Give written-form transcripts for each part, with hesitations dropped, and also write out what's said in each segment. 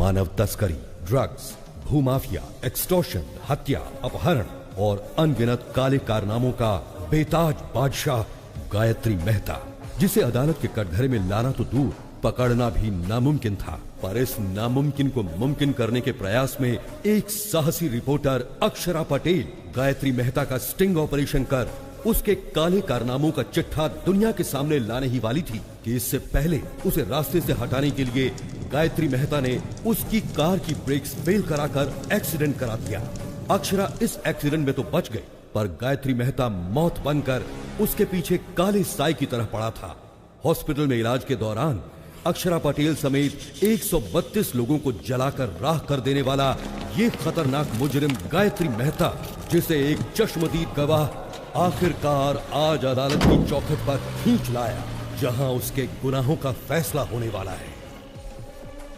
मानव तस्करी, drugs, भूमाफिया, extortion, हत्या, अपहरण और अनगिनत काले कारनामों का बेताज बादशाह गायत्री मेहता, जिसे अदालत के कटघरे में लाना तो दूर, पकड़ना भी नामुमकिन था। पर इस नामुमकिन को मुमकिन करने के प्रयास में एक साहसी रिपोर्टर अक्षरा पटेल गायत्री मेहता का स्टिंग ऑपरेशन कर उसके काले कारनामों का चिट्ठा दुनिया के सामने लाने ही वाली थी कि इससे पहले उसे रास्ते से हटाने के लिए गायत्री मेहता ने उसकी कार की ब्रेक्स फेल कराकर एक्सीडेंट करा दिया। अक्षरा इस एक्सीडेंट में तो बच गई, पर गायत्री मेहता मौत बनकर उसके पीछे काले साई की तरह पड़ा था। हॉस्पिटल में इलाज के दौरान अक्षरा पटेल समेत 132 लोगों को जलाकर राख कर देने वाला ये खतरनाक मुजरिम गायत्री मेहता, जिसे एक चश्मदीद गवाह आखिरकार आज अदालत की चौखट पर खींच लाया, जहां उसके गुनाहों का फैसला होने वाला है।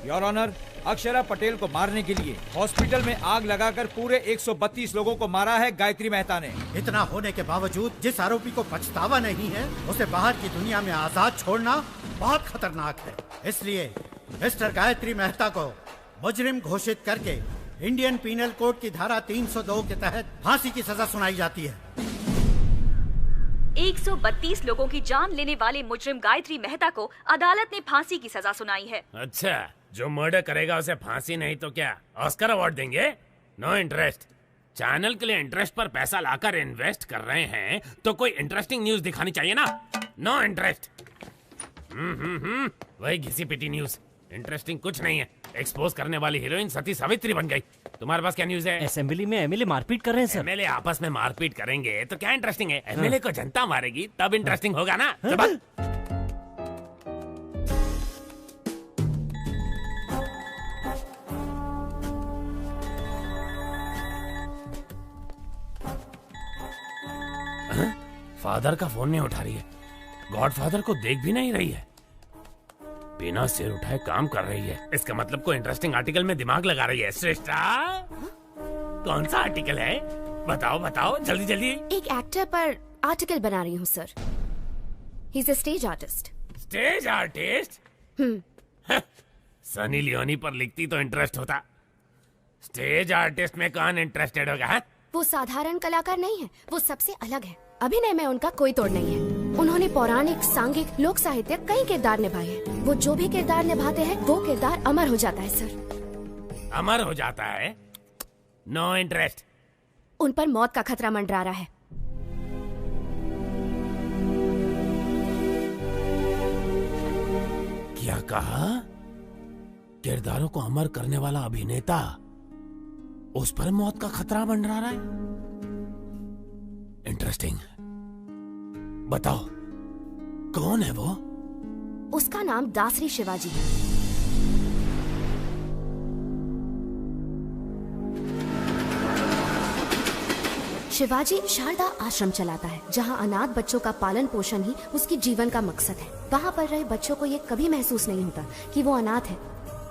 योर ऑनर, अक्षरा पटेल को मारने के लिए हॉस्पिटल में आग लगाकर पूरे 132 लोगों को मारा है गायत्री मेहता ने। इतना होने के बावजूद जिस आरोपी को पछतावा नहीं है, उसे बाहर की दुनिया में आजाद छोड़ना बहुत खतरनाक है। इसलिए मिस्टर गायत्री मेहता को मुजरिम घोषित करके इंडियन पीनल कोड की धारा 302 के तहत फांसी की सजा सुनाई जाती है। 132 लोगों की जान लेने वाले मुजरिम गायत्री मेहता को अदालत ने फांसी की सजा सुनाई है। अच्छा, जो मर्डर करेगा उसे फांसी नहीं तो क्या ऑस्कर अवार्ड देंगे? No interest. चैनल के लिए इंटरेस्ट पर पैसा लाकर इन्वेस्ट कर रहे हैं तो कोई इंटरेस्टिंग न्यूज दिखानी चाहिए ना। No interest. वही घिसी पिटी न्यूज, इंटरेस्टिंग कुछ नहीं है। एक्सपोज करने वाली हीरोइन सती सावित्री बन गई। तुम्हारे पास क्या न्यूज है? असेंबली में एमएलए मारपीट कर रहे हैं सर। एमएलए आपस में मारपीट करेंगे तो क्या इंटरेस्टिंग है? एमएलए को जनता मारेगी तब इंटरेस्टिंग होगा ना। फादर का फोन नहीं उठा रही है, गॉडफादर को देख भी नहीं रही है, बिना सिर उठाए काम कर रही है। इसका मतलब कोई इंटरेस्टिंग आर्टिकल में दिमाग लगा रही है। श्रेष्ठा, कौन सा आर्टिकल है? बताओ बताओ जल्दी जल्दी। एक एक्टर पर आर्टिकल बना रही हूँ sir. He is a stage artist. Stage artist? Sunny Leone पर लिखती तो इंटरेस्ट होता। स्टेज आर्टिस्ट में कौन इंटरेस्टेड होगा? है? वो साधारण कलाकार नहीं है, वो सबसे अलग है। अभिनय में उनका कोई तोड़ नहीं है। उन्होंने पौराणिक, सांघिक, लोक साहित्य कई किरदार निभाए हैं। वो जो भी किरदार निभाते हैं वो किरदार अमर हो जाता है सर। अमर हो जाता है? No interest. उन पर मौत का खतरा मंडरा रहा है। क्या कहा? किरदारों को अमर करने वाला अभिनेता, उस पर मौत का खतरा मंडरा रहा है? इंटरेस्टिंग। बताओ कौन है वो? उसका नाम दासरी शिवाजी है। शिवाजी शारदा आश्रम चलाता है, जहां अनाथ बच्चों का पालन पोषण ही उसकी जीवन का मकसद है। वहां पर रहे बच्चों को ये कभी महसूस नहीं होता कि वो अनाथ है,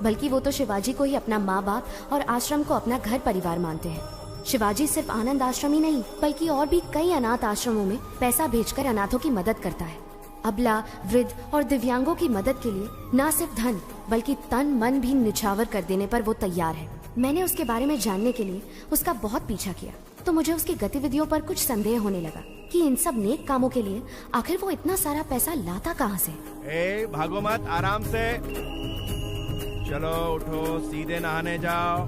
बल्कि वो तो शिवाजी को ही अपना माँ बाप और आश्रम को अपना घर परिवार मानते हैं। शिवाजी सिर्फ आनंद आश्रम ही नहीं, बल्कि और भी कई अनाथ आश्रमों में पैसा भेजकर अनाथों की मदद करता है। अबला, वृद्ध और दिव्यांगों की मदद के लिए न सिर्फ धन बल्कि तन मन भी निछावर कर देने पर वो तैयार है। मैंने उसके बारे में जानने के लिए उसका बहुत पीछा किया, तो मुझे उसकी गतिविधियों पर कुछ संदेह होने लगा कि इन सब नेक कामों के लिए आखिर वो इतना सारा पैसा लाता कहाँ से। भागो मत, आराम से चलो, उठो, सीधे नहाने जाओ।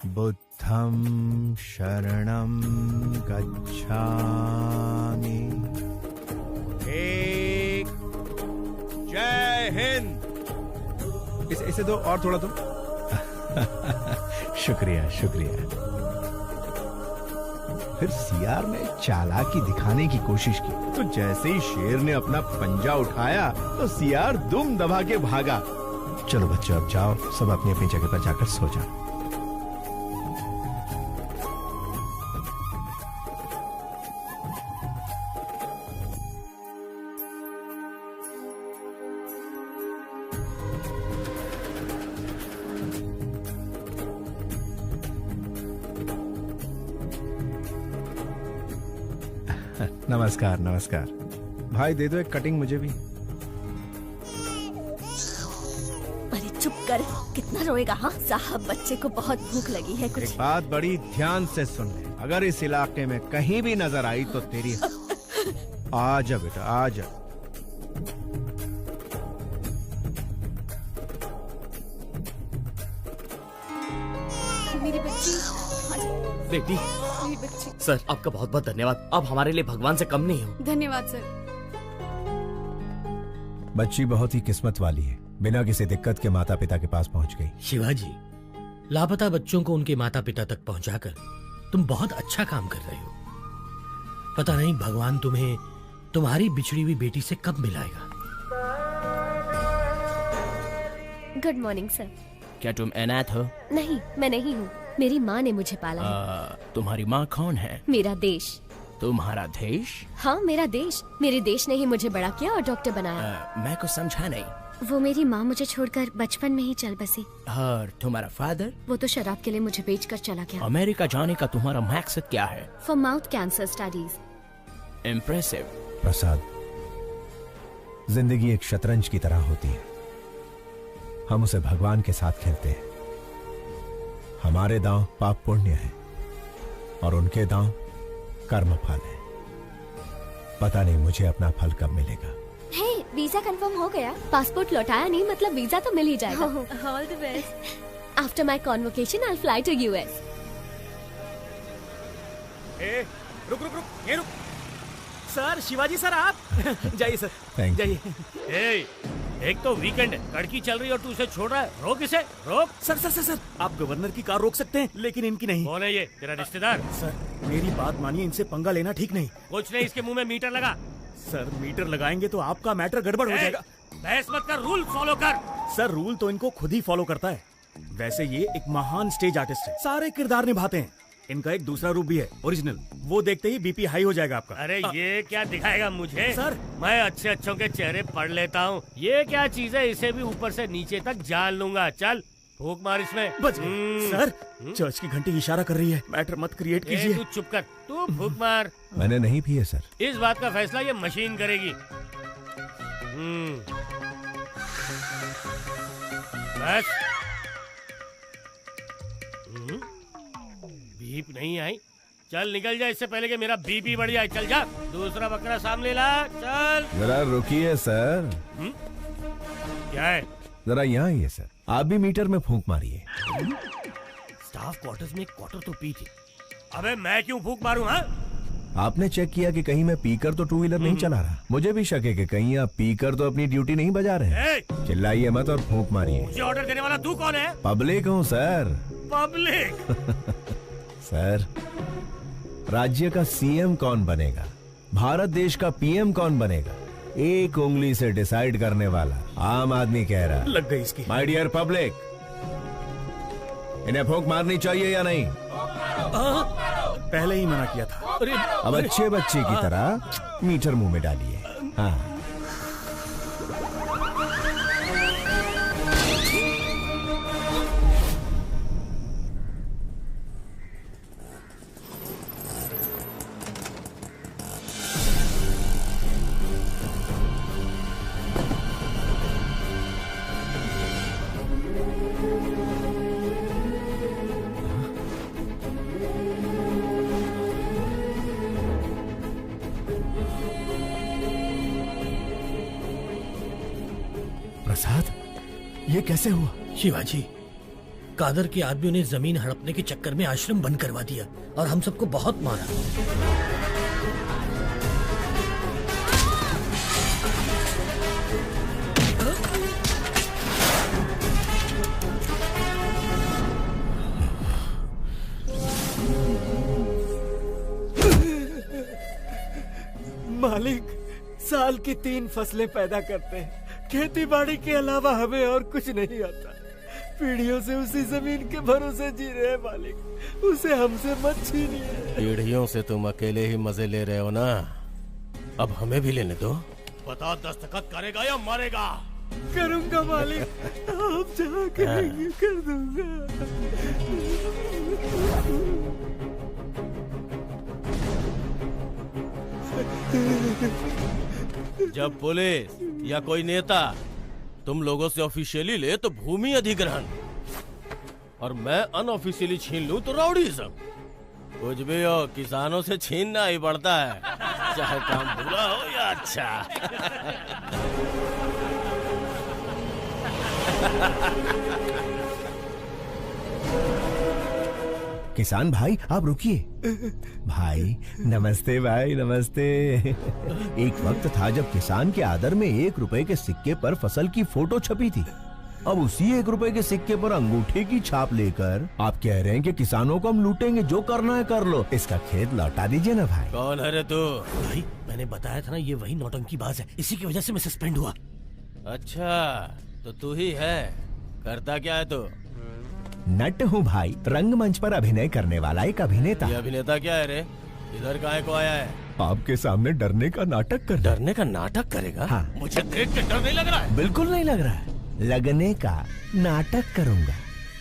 बुद्धं शरणं गच्छामि। जय हिंद। इसे दो और थोड़ा दो। शुक्रिया शुक्रिया। फिर सीआर ने चालाकी दिखाने की कोशिश की, तो जैसे ही शेर ने अपना पंजा उठाया तो सीआर दुम दबा के भागा। चलो बच्चों, अब जाओ, सब अपनी अपनी जगह पर जाकर सो जाओ। नमस्कार नमस्कार। भाई दे दो एक कटिंग मुझे भी। अरे चुप कर, कितना रोएगा? हाँ साहब, बच्चे को बहुत भूख लगी है कुछ। एक बात बड़ी ध्यान से सुन ले, अगर इस इलाके में कहीं भी नजर आई तो तेरी आजा बेटा आजा। मेरी बच्ची, बेटी। मेरी बच्ची। सर आपका बहुत बहुत धन्यवाद, आप हमारे लिए भगवान से कम नहीं हो। धन्यवाद सर। बच्ची बहुत ही किस्मत वाली है, बिना किसी दिक्कत के माता पिता के पास पहुंच गई। शिवाजी, लापता बच्चों को उनके माता पिता तक पहुंचाकर तुम बहुत अच्छा काम कर रहे हो। पता नहीं भगवान तुम्हें तुम्हारी बिछड़ी हुई बेटी से कब मिलाएगा। Good morning sir. क्या तुम अनाथ हो? नहीं, मैं नहीं हूँ, मेरी माँ ने मुझे पाला है। तुम्हारी माँ कौन है? मेरा देश। तुम्हारा देश? हाँ मेरा देश, मेरे देश ने ही मुझे बड़ा किया और डॉक्टर बनाया। मैं कुछ समझा नहीं। वो मेरी माँ मुझे छोड़कर बचपन में ही चल बसी। और तुम्हारा फादर? वो तो शराब के लिए मुझे बेचकर चला गया। अमेरिका जाने का तुम्हारा मकसद क्या है? For mouth cancer studies. Impressive. Prasad, जिंदगी एक शतरंज की तरह होती है, हम उसे भगवान के साथ खेलते हैं। हमारे दांव पाप पुण्य है और उनके दांव कर्म फल है। पता नहीं मुझे अपना फल कब मिलेगा। हे, वीजा कंफर्म हो गया। पासपोर्ट लौटाया नहीं, मतलब वीजा तो मिल ही जाएगा। All the best. After my convocation I fly to US. रुक रुक रुक, ये रुक। सर, शिवाजी सर आप जाइए सर, जाइए। एक तो वीकेंड है, कड़की चल रही है और तू उसे छोड़ रहा है। रोक इसे, रोक। सर सर सर सर, आप गवर्नर की कार रोक सकते हैं लेकिन इनकी नहीं। कौन है ये? तेरा रिश्तेदार? सर मेरी बात मानिए, इनसे पंगा लेना ठीक नहीं। कुछ नहीं, इसके मुंह में मीटर लगा। सर मीटर लगाएंगे तो आपका मैटर गड़बड़ हो जाएगा। बहस मत कर, रूल फॉलो कर। सर रूल तो इनको खुद ही फॉलो करता है। वैसे ये एक महान स्टेज आर्टिस्ट है, सारे किरदार निभाते हैं। इनका एक दूसरा रूप भी है, ओरिजिनल। वो देखते ही बीपी हाई हो जाएगा आपका। अरे ये क्या दिखाएगा मुझे? सर मैं अच्छे अच्छों के चेहरे पढ़ लेता हूँ। ये क्या चीज है? इसे भी ऊपर से नीचे तक जान लूंगा। चल फूक मार इसमें। बच गए। सर चर्च की घंटी इशारा कर रही है, मैटर मत क्रिएट कीजिए। तू चुप कर, तू फूक मार। मैंने नहीं पिए सर। इस बात का फैसला ये मशीन करेगी। बस। बीप नहीं आई, चल निकल जा इससे पहले कि मेरा बीपी बढ़ जाए। चल जा, दूसरा बकरा सामने ला। चल जरा रुकिए सर। क्या है? जरा यहाँ आइए सर, आप भी मीटर में फूंक मारिए। स्टाफ क्वार्टर्स में एक क्वार्टर तो पी थी। अबे मैं क्यों फूंक मारूं? हाँ, आपने चेक किया कि कहीं मैं पीकर तो टू व्हीलर नहीं चला रहा? मुझे भी शक है कि कहीं आप पीकर तो अपनी ड्यूटी नहीं बजा रहे हैं। चिल्लाइए मत और फूंक मारिए। मुझे ऑर्डर देने वाला तू कौन है? पब्लिक हूँ सर। पब्लिक? सर, राज्य का सीएम कौन बनेगा, भारत देश का पीएम कौन बनेगा, एक उंगली से डिसाइड करने वाला आम आदमी कह रहा। लग गई इसकी। माय डियर पब्लिक, इन्हें फूंक मारनी चाहिए या नहीं? पहले ही मना किया था। अब अच्छे बच्चे की तरह मीटर मुंह में डालिए। हाँ। प्रसाद, ये कैसे हुआ? शिवाजी, कादर के आदमियों ने जमीन हड़पने के चक्कर में आश्रम बंद करवा दिया और हम सबको बहुत मारा। मालिक, साल की 3 फसलें पैदा करते हैं, खेती बाड़ी के अलावा हमें और कुछ नहीं आता। पीढ़ियों से उसी जमीन के भरोसे जी रहे हैं मालिक, उसे हमसे मत छीनिए। पीढ़ियों से तुम अकेले ही मजे ले रहे हो ना, अब हमें भी लेने दो। बता, दस्तखत करेगा या मारेगा? करूंगा मालिक, आप जहाँ कहेंगे कर दूंगा। जब पुलिस या कोई नेता तुम लोगों से ऑफिशियली ले तो भूमि अधिग्रहण, और मैं अनऑफिशियली छीन लूं तो राउडीज़म। कुछ भी हो, किसानों से छीनना ही पड़ता है, चाहे काम बुरा हो या अच्छा। किसान भाई आप रुकिए। भाई नमस्ते, भाई नमस्ते। एक वक्त था जब किसान के आदर में 1 रुपए के सिक्के पर फसल की फोटो छपी थी। अब उसी 1 रुपए के सिक्के पर अंगूठे की छाप लेकर आप कह रहे हैं कि किसानों को हम लूटेंगे, जो करना है कर लो। इसका खेत लौटा दीजिए ना भाई। कौन है रे तू? भाई मैंने बताया था ना, ये वही नौटंकीबाज है, इसी की वजह से मैं सस्पेंड हुआ। अच्छा तो तू ही है, करता क्या है तू? नट हूँ भाई, रंगमंच पर अभिनय करने वाला एक अभिनेता। ये अभिनेता क्या है रे? इधर काहे को आया है? आपके सामने डरने का नाटक कर। डरने का नाटक करेगा? हाँ। मुझे देख के डर नहीं लग रहा है? बिल्कुल नहीं लग रहा है। लगने का नाटक करूंगा।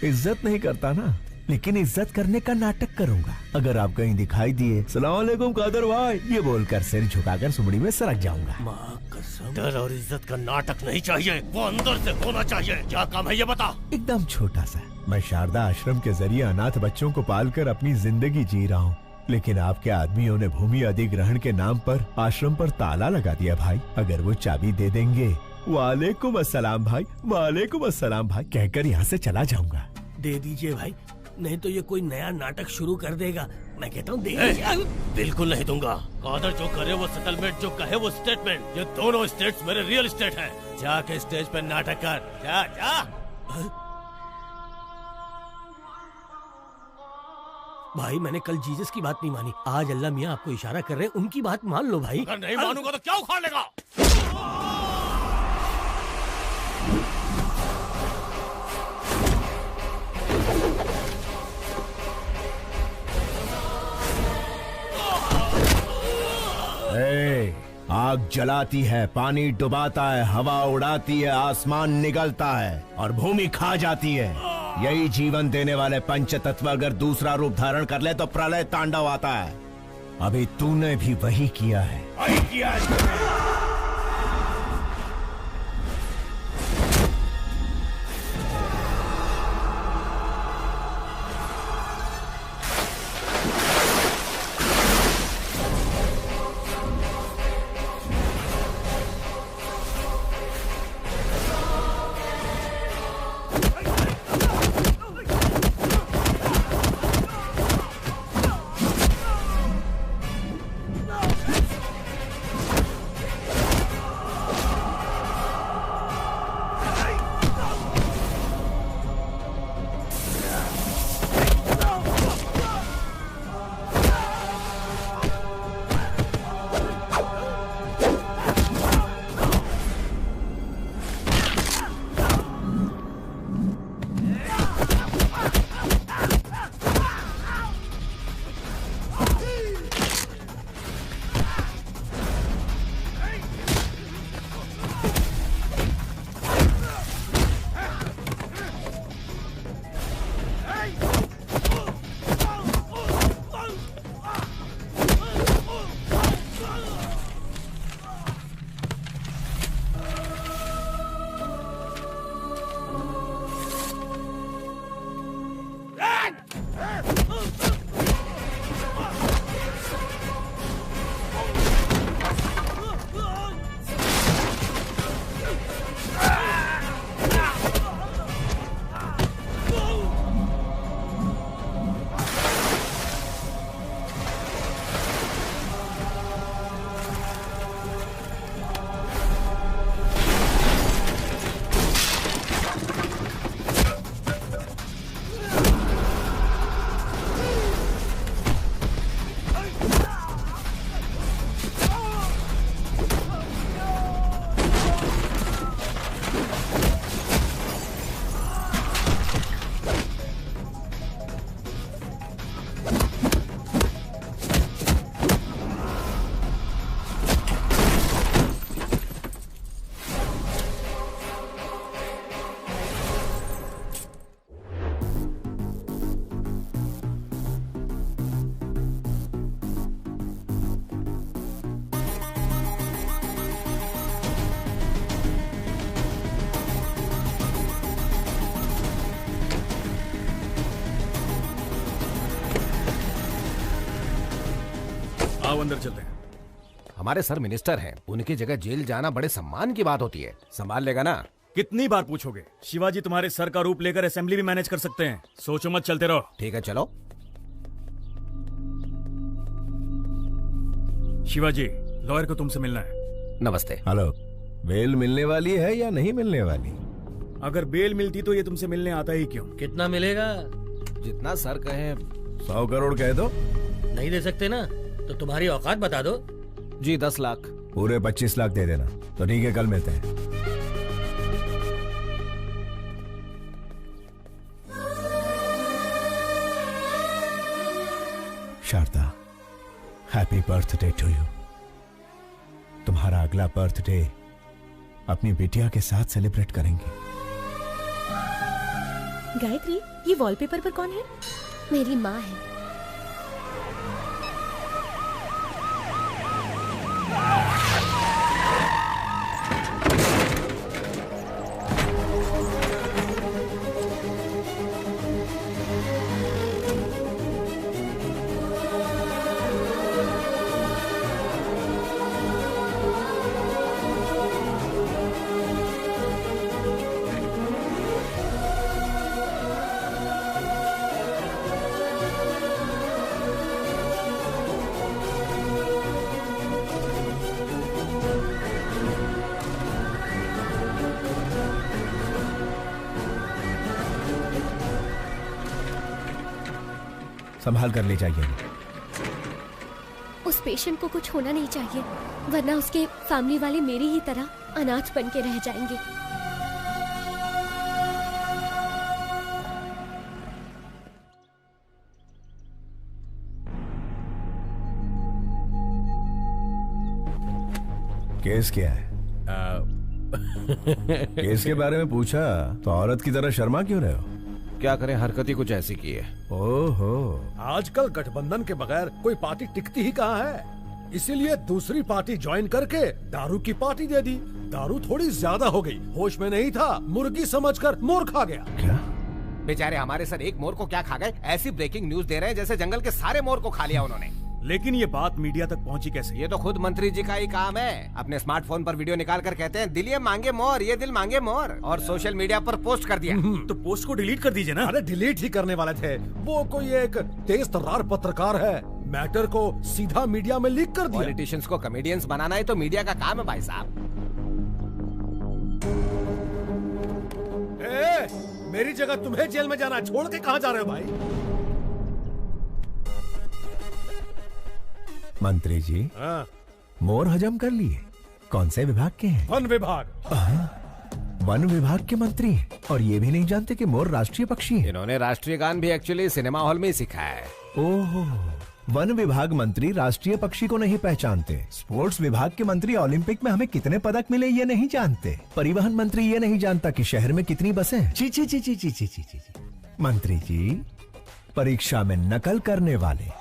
इज्जत नहीं करता ना, लेकिन इज्जत करने का नाटक करूंगा। अगर आप कहीं दिखाई दिए सलाम वालेकुम कादर भाई ये बोलकर सिर झुकाकर सुमड़ी में सरक जाऊंगा। माँ कसम, डर और इज्जत का नाटक नहीं चाहिए, वो अंदर से होना चाहिए। क्या काम है ये बता? एकदम छोटा सा। मैं शारदा आश्रम के जरिए अनाथ बच्चों को पालकर अपनी जिंदगी जी रहा हूँ, लेकिन आपके आदमियों ने भूमि अधिग्रहण के नाम पर आश्रम पर ताला लगा दिया भाई। अगर वो चाबी दे देंगे, वालेकुम अस्सलाम भाई, वालेकुम अस्सलाम भाई कहकर यहाँ से चला जाऊंगा। दे दीजिए भाई, नहीं तो ये कोई नया नाटक शुरू कर देगा। मैं कहता हूँ दे बिल्कुल नहीं दूंगा। कादर जो करे वो सेटलमेंट, जो कहे वो स्टेटमेंट। ये दोनों स्टेट्स मेरे रियल स्टेट हैं। जाके स्टेज पे नाटक कर, जा जा। भाई मैंने कल जीसस की बात नहीं मानी, आज अल्लाह मियाँ आपको इशारा कर रहे हैं, उनकी बात मान लो भाई। अगर नहीं मानूंगा तो क्या उखाड़ लेगा? आग जलाती है, पानी डुबाता है, हवा उड़ाती है, आसमान निगलता है और भूमि खा जाती है। यही जीवन देने वाले पंच तत्व अगर दूसरा रूप धारण कर ले तो प्रलय तांडव आता है। अभी तूने भी वही किया है। वही किया है। आओ अंदर चलते हैं। हमारे सर मिनिस्टर हैं, उनकी जगह जेल जाना बड़े सम्मान की बात होती है। संभाल लेगा ना? कितनी बार पूछोगे? शिवाजी तुम्हारे सर का रूप लेकर असेंबली भी मैनेज कर सकते हैं। सोचो मत, चलते रहो। ठीक है, चलो। शिवाजी, लॉयर को तुमसे मिलना है। नमस्ते। हेलो। बेल मिलने वाली है या नहीं मिलने वाली? अगर बेल मिलती तो ये तुमसे मिलने आता ही क्यों? कितना मिलेगा? जितना सर कहे। 100 करोड़ कह दो। नहीं दे सकते ना तो तुम्हारी औकात बता दो। जी 10 लाख। पूरे 25 लाख दे देना। तो ठीक है, कल मिलते हैं। Sharda, happy birthday to you. तुम्हारा अगला बर्थडे अपनी बिटिया के साथ सेलिब्रेट करेंगे। गायत्री, ये वॉलपेपर पर कौन है? मेरी माँ है। संभाल कर ले जाइए। उस पेशेंट को कुछ होना नहीं चाहिए, वरना उसके फैमिली वाले मेरी ही तरह अनाथ बन के रह जाएंगे। केस क्या है? केस के बारे में पूछा तो औरत की तरह शर्मा क्यों रहे हो? क्या करें, हरकत ही कुछ ऐसी की है। ओहो, आजकल गठबंधन के बगैर कोई पार्टी टिकती ही कहाँ है, इसीलिए दूसरी पार्टी ज्वाइन करके दारू की पार्टी दे दी। दारू थोड़ी ज्यादा हो गई, होश में नहीं था, मुर्गी समझकर मोर खा गया। क्या? बेचारे हमारे सर एक मोर को क्या खा गए? ऐसी ब्रेकिंग न्यूज दे रहे हैं जैसे जंगल के सारे मोर को खा लिया उन्होंने। लेकिन ये बात मीडिया तक पहुंची कैसे? ये तो खुद मंत्री जी का ही काम है। अपने स्मार्टफोन पर वीडियो निकाल कर कहते हैं दिल ये मांगे मोर, ये दिल मांगे मोर, और सोशल मीडिया पर पोस्ट कर दिया। तो पोस्ट को डिलीट कर दीजिए ना। अरे डिलीट ही करने वाले थे, वो कोई एक तेज तर्रार पत्रकार है, मैटर को सीधा मीडिया में लीक कर दिया। पॉलिटिशियंस को कॉमेडियंस बनाना ही तो मीडिया का काम है भाई साहब। मेरी जगह तुम्हें जेल में जाना, छोड़ के कहाँ जा रहे हो भाई? मंत्री जी, मोर हजम कर लिए। कौन से विभाग के हैं? वन विभाग। वन विभाग के मंत्री हैं और ये भी नहीं जानते कि मोर राष्ट्रीय पक्षी है। इन्होंने राष्ट्रीय गान भी एक्चुअली सिनेमा हॉल में ही सीखा है। ओहो, वन विभाग मंत्री राष्ट्रीय पक्षी को नहीं पहचानते। स्पोर्ट्स विभाग के मंत्री ओलंपिक में हमें कितने पदक मिले ये नहीं जानते। परिवहन मंत्री ये नहीं जानता कि शहर में कितनी बसें हैं। ची ची ची ची ची ची ची ची। मंत्री जी, परीक्षा में नकल करने वाले,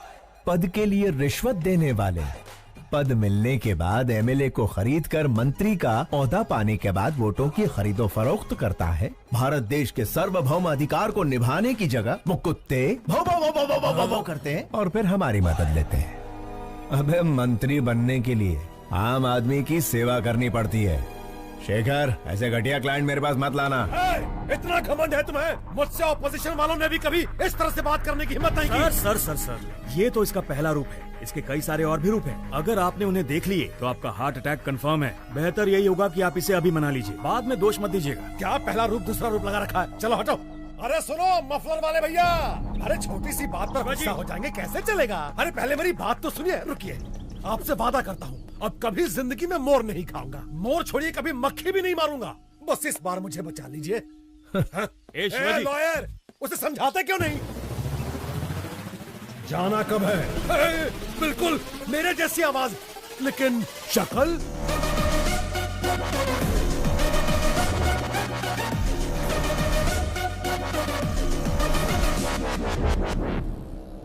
पद के लिए रिश्वत देने वाले, पद मिलने के बाद एमएलए को खरीद कर मंत्री का ओहदा पाने के बाद वोटों की खरीदो फरोख्त करता है। भारत देश के सार्वभौम अधिकार को निभाने की जगह वो कुत्ते भौ भौ भौ भौ भौ भौ भौ भौ करते हैं और फिर हमारी मदद लेते हैं। अबे मंत्री बनने के लिए आम आदमी की सेवा करनी पड़ती है। शेखर, ऐसे घटिया क्लाइंट मेरे पास मत लाना। इतना घमंड है तुम्हें? मुझसे ऑपोजिशन वालों ने भी कभी इस तरह से बात करने की हिम्मत नहीं की। सर, ये तो इसका पहला रूप है। इसके कई सारे और भी रूप हैं। अगर आपने उन्हें देख लिए तो आपका हार्ट अटैक कंफर्म है। बेहतर यही होगा कि आप इसे अभी मना लीजिए, बाद में दोष मत दीजिएगा। क्या पहला रूप दूसरा रूप लगा रखा है? चलो हटो। अरे सुनो मफलर वाले भैया, अरे छोटी सी बात पर गुस्सा हो जाएंगे, कैसे चलेगा? अरे पहले मेरी बात तो सुनिए। रुकिए, आपसे वादा करता हूँ अब कभी जिंदगी में मोर नहीं खाऊंगा। मोर छोड़िए, कभी मक्खी भी नहीं मारूंगा। बस इस बार मुझे बचा लीजिए। लॉयर, उसे समझाते क्यों नहीं? जाना कब है? बिल्कुल मेरे जैसी आवाज, लेकिन शक्ल।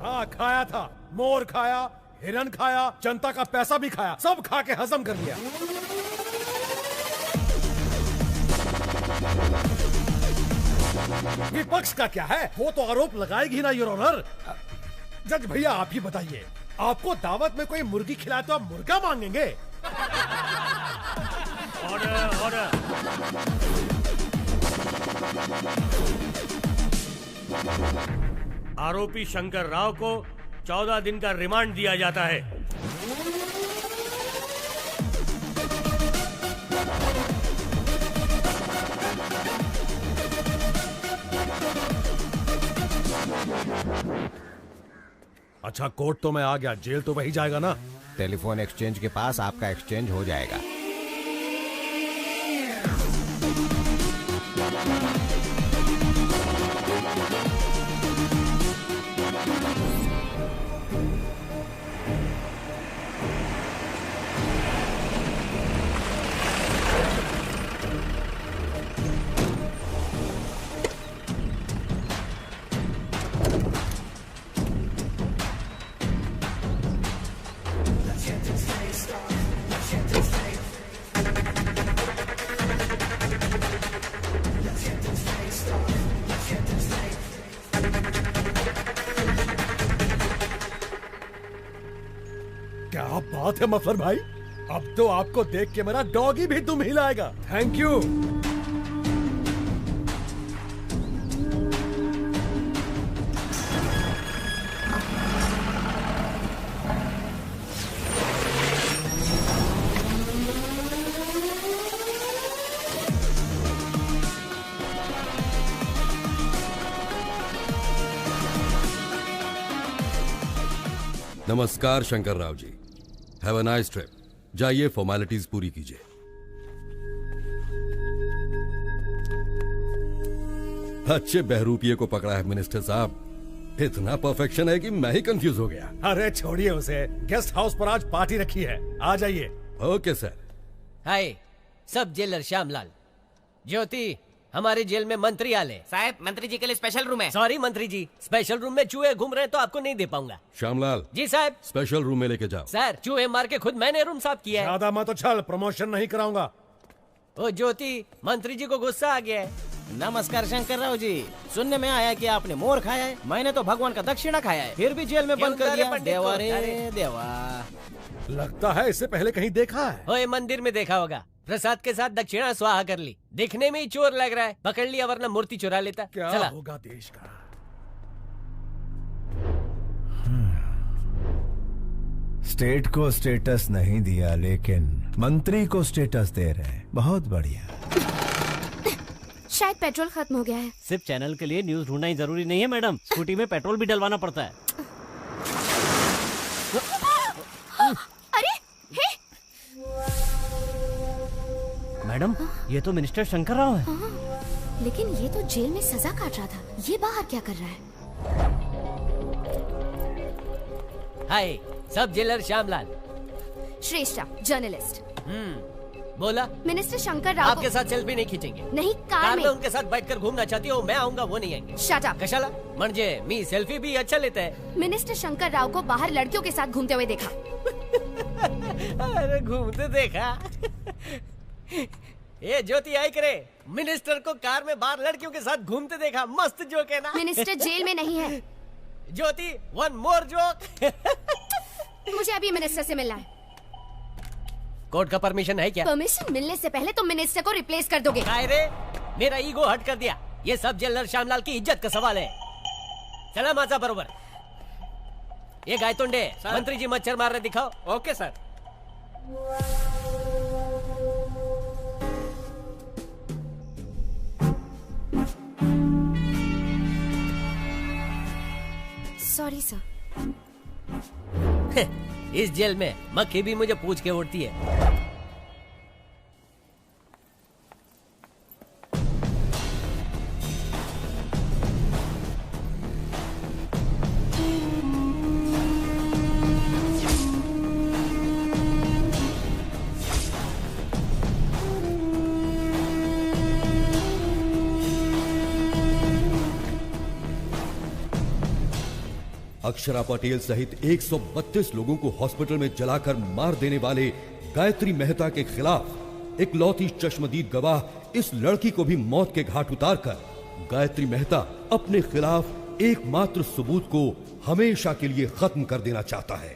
हाँ, खाया था, मोर खाया, हिरन खाया, जनता का पैसा भी खाया, सब खा के हजम कर लिया। विपक्ष का क्या है? वो तो आरोप लगाएगी ना योर ऑनर। जज भैया आप ही बताइए, आपको दावत में कोई मुर्गी खिलाए तो आप मुर्गा मांगेंगे? Order order. आरोपी शंकर राव को 14 दिन का रिमांड दिया जाता है। अच्छा, कोर्ट तो मैं आ गया, जेल तो वही जाएगा ना? टेलीफोन एक्सचेंज के पास आपका एक्सचेंज हो जाएगा। क्या बात है मफलर भाई, अब तो आपको देख के मेरा डॉगी भी दुम हिलाएगा। Thank you. नमस्कार Shankar Rao ji, have a nice trip. जाइए फॉर्मेलिटीज पूरी कीजिए। अच्छे बहरूपिये को पकड़ा है मिनिस्टर साहब। इतना परफेक्शन है कि मैं ही कंफ्यूज हो गया। अरे छोड़िए उसे, गेस्ट हाउस पर आज पार्टी रखी है, आ जाइए। Okay sir. हाय, सब जेलर श्यामलाल। ज्योति, हमारे जेल में मंत्री आले। साहब, मंत्री जी के लिए स्पेशल रूम है। सॉरी मंत्री जी, स्पेशल रूम में चूहे घूम रहे हैं तो आपको नहीं दे पाऊंगा। श्यामलाल जी साहब। स्पेशल रूम में लेके जाओ। सर, चूहे मार के खुद मैंने रूम साफ किया है। ज्यादा मत उछल, प्रमोशन नहीं कराऊंगा। ओ ज्योति, मंत्री जी को गुस्सा आ गया है। नमस्कार शंकर राव जी, सुनने में आया कि आपने मोर खाया है। मैंने तो भगवान का दक्षिणा खाया है, फिर भी जेल में बंद कर दिया। देवा रे देवा। लगता है इससे पहले कहीं देखा है। ओए, मंदिर में देखा होगा। प्रसाद के साथ दक्षिणा स्वाहा कर ली। दिखने में ही चोर लग रहा है, पकड़ लिया वरना मूर्ति चुरा लेता। क्या चला। होगा देश का। स्टेट को स्टेटस नहीं दिया, लेकिन मंत्री को स्टेटस दे रहे हैं। बहुत बढ़िया। शायद पेट्रोल खत्म हो गया है। सिर्फ चैनल के लिए न्यूज ढूंढना ही जरूरी नहीं है मैडम, स्कूटी में पेट्रोल भी डलवाना पड़ता है। अरे हे! मैडम, ये तो मिनिस्टर शंकर राव है। लेकिन ये तो जेल में सजा काट रहा था, ये बाहर क्या कर रहा है? हाय, सब जेलर श्यामलाल। श्रेष्ठा, जर्नलिस्ट। बोला। मिनिस्टर शंकर राव आपके साथ सेल्फी नहीं खींचेंगे। नहीं, कार में उनके साथ बैठकर घूमना चाहती हो, मैं आऊंगा, वो नहीं आएंगे। Shut up. कशाला? म्हणजे मी सेल्फी भी अच्छा लेता है। मिनिस्टर शंकर राव को बाहर लड़कियों के साथ घूमते हुए देखा। अरे घूमते देखा? ये ज्योति आई करे, मिनिस्टर को कार में बाहर लड़कियों के साथ घूमते देखा। मस्त जोक है ना? मिनिस्टर जेल में नहीं है। ज्योति, वन मोर जोक। मुझे अभी मिनिस्टर से मिलना है। कोर्ट का परमिशन है क्या? परमिशन मिलने से पहले तुम मिनिस्टर को रिप्लेस कर दोगे। काय रे, मेरा ईगो हट कर दिया। ये सब जेलर श्यामलाल की इज्जत का सवाल है। चला माझा बरोबर। ये गायतोंडे, मंत्री जी मच्छर मार रहे, दिखाओ। Okay sir. Sorry sir. इस जेल में मक्खी भी मुझे पूछ के उड़ती है। अक्षरा पटेल सहित 132 लोगों को हॉस्पिटल में जलाकर मार देने वाले गायत्री मेहता के खिलाफ इकलौती चश्मदीद गवाह इस लड़की को भी मौत के घाट उतारकर गायत्री मेहता अपने खिलाफ एकमात्र सबूत को हमेशा के लिए खत्म कर देना चाहता है।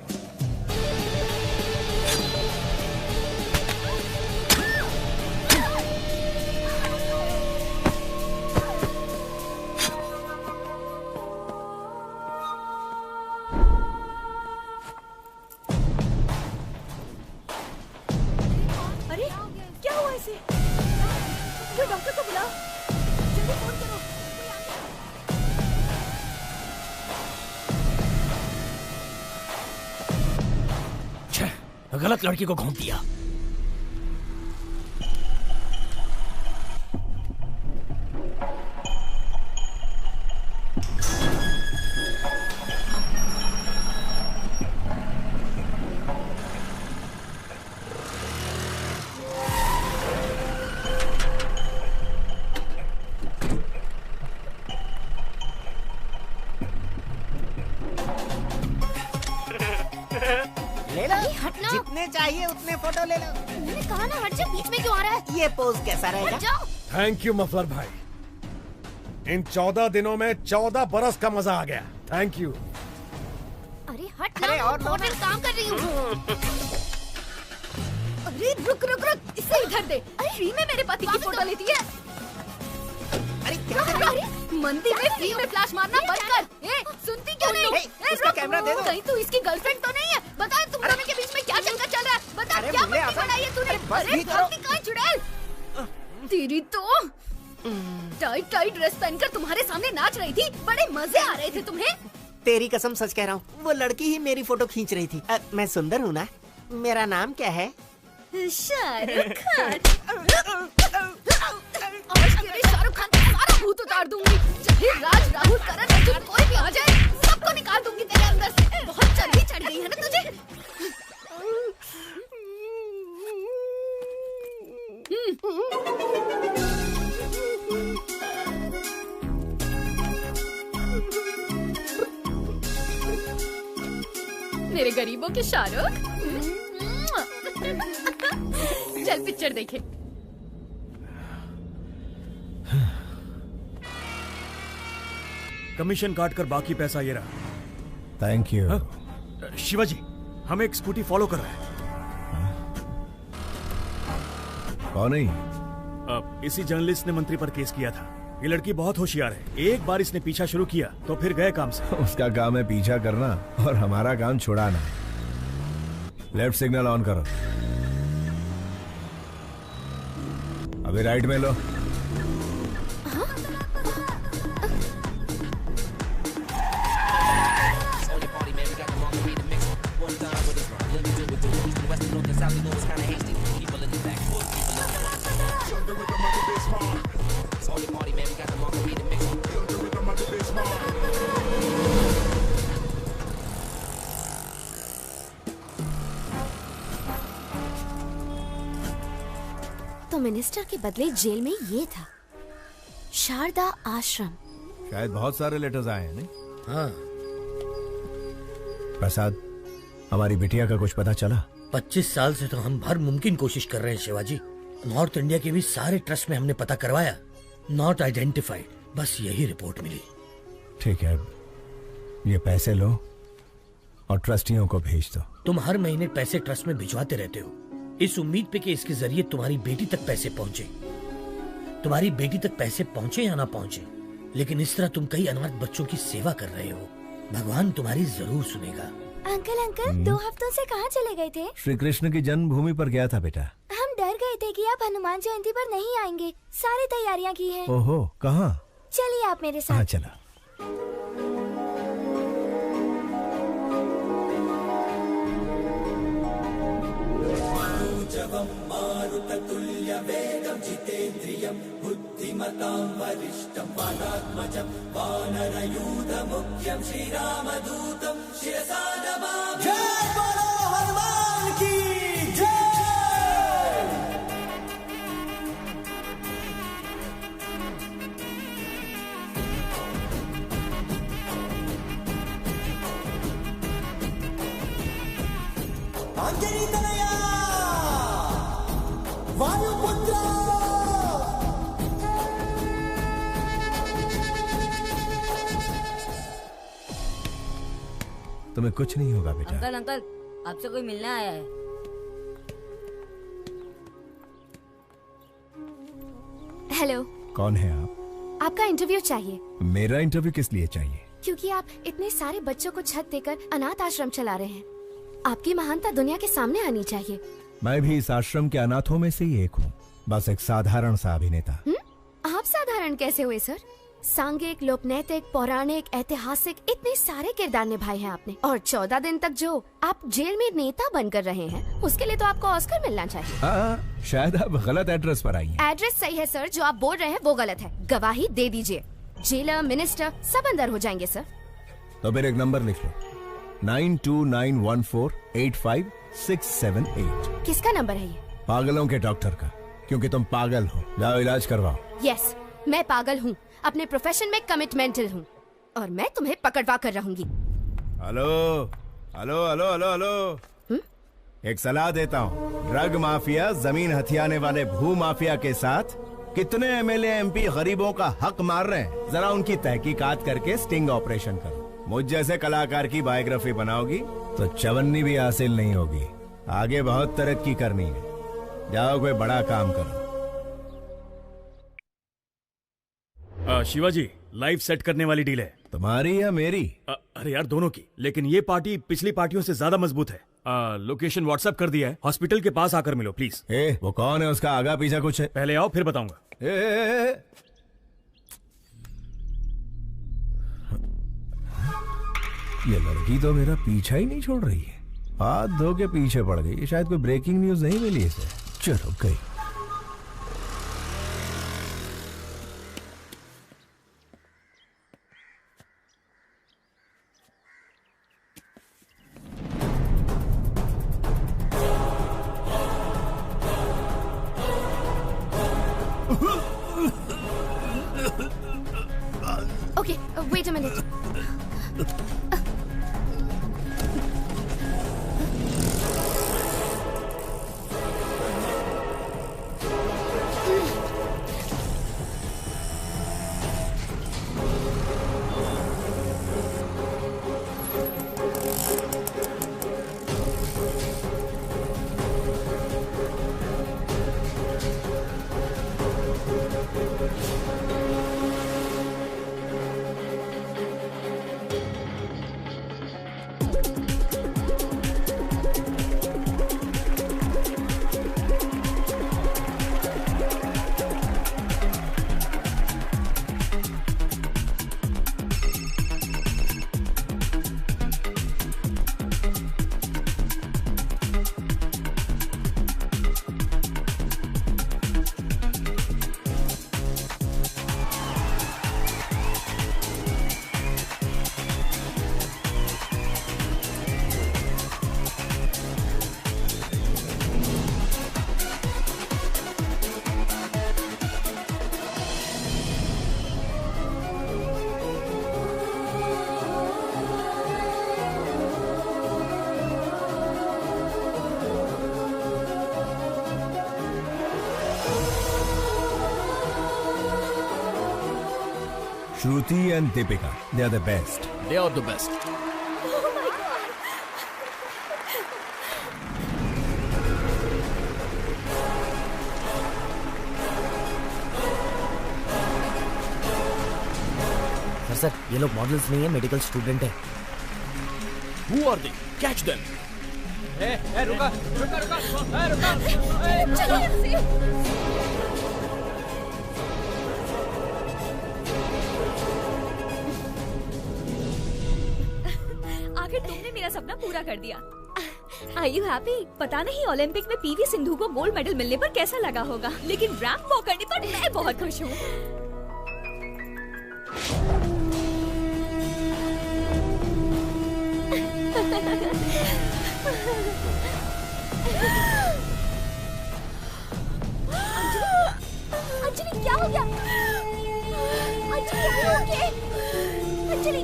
अरे क्या हुआ इसे? कोई डॉक्टर को बुलाओ, जल्दी फोन करो। गलत लड़की को घूम दिया। ले लो, जितने चाहिए उतने फोटो ले लो। मैंने कहा ना हट जा, बीच में क्यों आ रहा है? ये पोज कैसा रहेगा? थैंक यू मफलर भाई, इन 14 दिनों में 14 बरस का मजा आ गया। Thank you. अरे हट ना, और इम्पोर्टेंट काम कर रही हूँ। अरे रुक रुक रुक, इसे इधर दे। अरे फ्री में मेरे पति की फोटो लेती है। अरे क्या कर रही है? मंदिर में फ्री में फ्लैश मारना बंद कर। ए, सुनती क्यों नहीं? उसका कैमरा दे दो। कहीं तू इसकी गर्लफ्रेंड तो नहीं है? बता तुम दोनों के बीच में क्या चक्कर चल रहा है? बता क्या पट्टी बनाई है तूने? अरे गलती कहाँ चुड़ैल? तेरी तो टाइट टाइट ड्रेस पहनकर तुम्हारे सामने नाच रही थी, बड़े मजे आ रहे थे तुम्हें। तेरी कसम सच कह रहा हूँ, वो लड़की ही मेरी फोटो खींच रही थी। मैं सुंदर हूँ ना? मेरा नाम क्या है? शाहरुख खान। आज तेरे शाहरुख खान का सारा भूत उतार दूंगी। चाहे राज, राहुल, करण, अर्जुन कोई भी आ जाए, सबको निकाल दूंगी तेरे अंदर से। बहुत चर्बी चढ़ गई है ना तुझे? मेरे गरीबों के शाहरुख। चल पिक्चर देखे। कमीशन काट कर बाकी पैसा ये रहा। Thank you. शिवाजी, हमें एक स्कूटी फॉलो कर रहा है। कौन नहीं? इसी जर्नलिस्ट ने मंत्री पर केस किया था। ये लड़की बहुत होशियार है, एक बार इसने पीछा शुरू किया तो फिर गए काम से। उसका काम है पीछा करना और हमारा काम छुड़ाना। लेफ्ट सिग्नल ऑन करो। अभी राइट में लो। तो मिनिस्टर के बदले जेल में ये था, शारदा आश्रम। शायद बहुत सारे लेटर्स आए हैं नहीं? हाँ। प्रसाद, हमारी बिटिया का कुछ पता चला? 25 साल से तो हम हर मुमकिन कोशिश कर रहे हैं शिवाजी। नॉर्थ इंडिया के भी सारे ट्रस्ट में हमने पता करवाया, नॉट आइडेंटिफाइड। बस यही रिपोर्ट मिली। ठीक है, ये पैसे लो और ट्रस्टियों को भेज दो। तुम हर महीने पैसे ट्रस्ट में भिजवाते रहते हो, इस उम्मीद पे कि इसके जरिए तुम्हारी बेटी तक पैसे पहुंचे। तुम्हारी बेटी तक पैसे पहुंचे या ना पहुंचे, लेकिन इस तरह तुम कई अनाथ बच्चों की सेवा कर रहे हो। भगवान तुम्हारी जरूर सुनेगा। अंकल 2 हफ्तों से कहाँ चले गए थे? श्री कृष्ण की जन्मभूमि पर गया था बेटा। हम डर गए थे कि आप हनुमान जयंती पर नहीं आएंगे। सारी तैयारियाँ की हैं। ओहो, कहाँ? चलिए आप मेरे साथ। हाँ चला। मारुततुल्यवेगं जितेन्द्रियं बुद्धिमतां वरिष्ठं वातात्मजं वानरयूथमुख्यं श्रीरामदूतं शिरसा नमामि। जय बोलो हनुमान की जय। अंजनी तनया वायुपुत्र। तुम्हें कुछ नहीं होगा बेटा। अंकल अंकल, आपसे कोई मिलने आया है। हेलो। कौन है आप? आपका इंटरव्यू चाहिए। मेरा इंटरव्यू किस लिए चाहिए? क्योंकि आप इतने सारे बच्चों को छत देकर अनाथ आश्रम चला रहे हैं। आपकी महानता दुनिया के सामने आनी चाहिए। मैं भी इस आश्रम के अनाथों में से ही एक हूँ, बस एक साधारण सा अभिनेता। आप साधारण कैसे हुए सर? सांघिक, लोकनैतिक, पौराणिक, ऐतिहासिक इतने सारे किरदार निभाए हैं आपने, और 14 दिन तक जो आप जेल में नेता बनकर रहे हैं, उसके लिए तो आपको ऑस्कर मिलना चाहिए। शायद आप गलत एड्रेस पर आई हैं। एड्रेस सही है सर, जो आप बोल रहे हैं वो गलत है। गवाही दे दीजिए, जेलर, मिनिस्टर सब अंदर हो जाएंगे सर। तो फिर एक नंबर लिख लो, 9291485678। किसका नंबर है ये? पागलों के डॉक्टर का, क्योंकि तुम पागल हो। जाओ इलाज करवाओ। यस, मैं पागल हूँ, अपने प्रोफेशन में कमिटमेंटल हूँ, और मैं तुम्हें पकड़वा कर रहूंगी। Hello hello hello hello hello, एक सलाह देता हूँ। ड्रग माफिया, जमीन हथियाने वाले भू माफिया के साथ कितने एमएलए एमपी गरीबों का हक मार रहे हैं, जरा उनकी तहकीकात करके स्टिंग ऑपरेशन करो। मुझ जैसे कलाकार की बायोग्राफी बनाओगी तो चवन्नी भी हासिल नहीं होगी। आगे बहुत तरक्की करनी है, जाओ कोई बड़ा काम करो। शिवाजी, लाइव सेट करने वाली डील है। तुम्हारी या मेरी? अरे यार, दोनों की, लेकिन ये पार्टी पिछली पार्टियों से ज्यादा मजबूत है। लोकेशन व्हाट्सएप कर दिया है, हॉस्पिटल के पास आकर मिलो प्लीज। वो कौन है? उसका आगा पीछा कुछ है? पहले आओ फिर बताऊंगा। ये लड़की तो मेरा पीछा ही नहीं छोड़ रही है, हाथ धो के पीछे पड़ गई। शायद कोई ब्रेकिंग न्यूज नहीं मिली इसे। चलो गई। Okay, wait a minute. Shruti and Deepika, they are the best. They are the best. Oh my God. Sir, ये लोग मॉडल्स नहीं है, मेडिकल स्टूडेंट है। Who are they? Catch them. रुका, रुका, रुका, रुका। चलो यहाँ से। आखिर तुमने मेरा सपना पूरा कर दिया। Are you happy? पता नहीं ओलंपिक में पीवी सिंधु को गोल्ड मेडल मिलने पर कैसा लगा होगा, लेकिन रैंप वॉक करने पर मैं बहुत खुश हूँ। अंजलि, क्या हो गया? Anjali, are you okay? Anjali,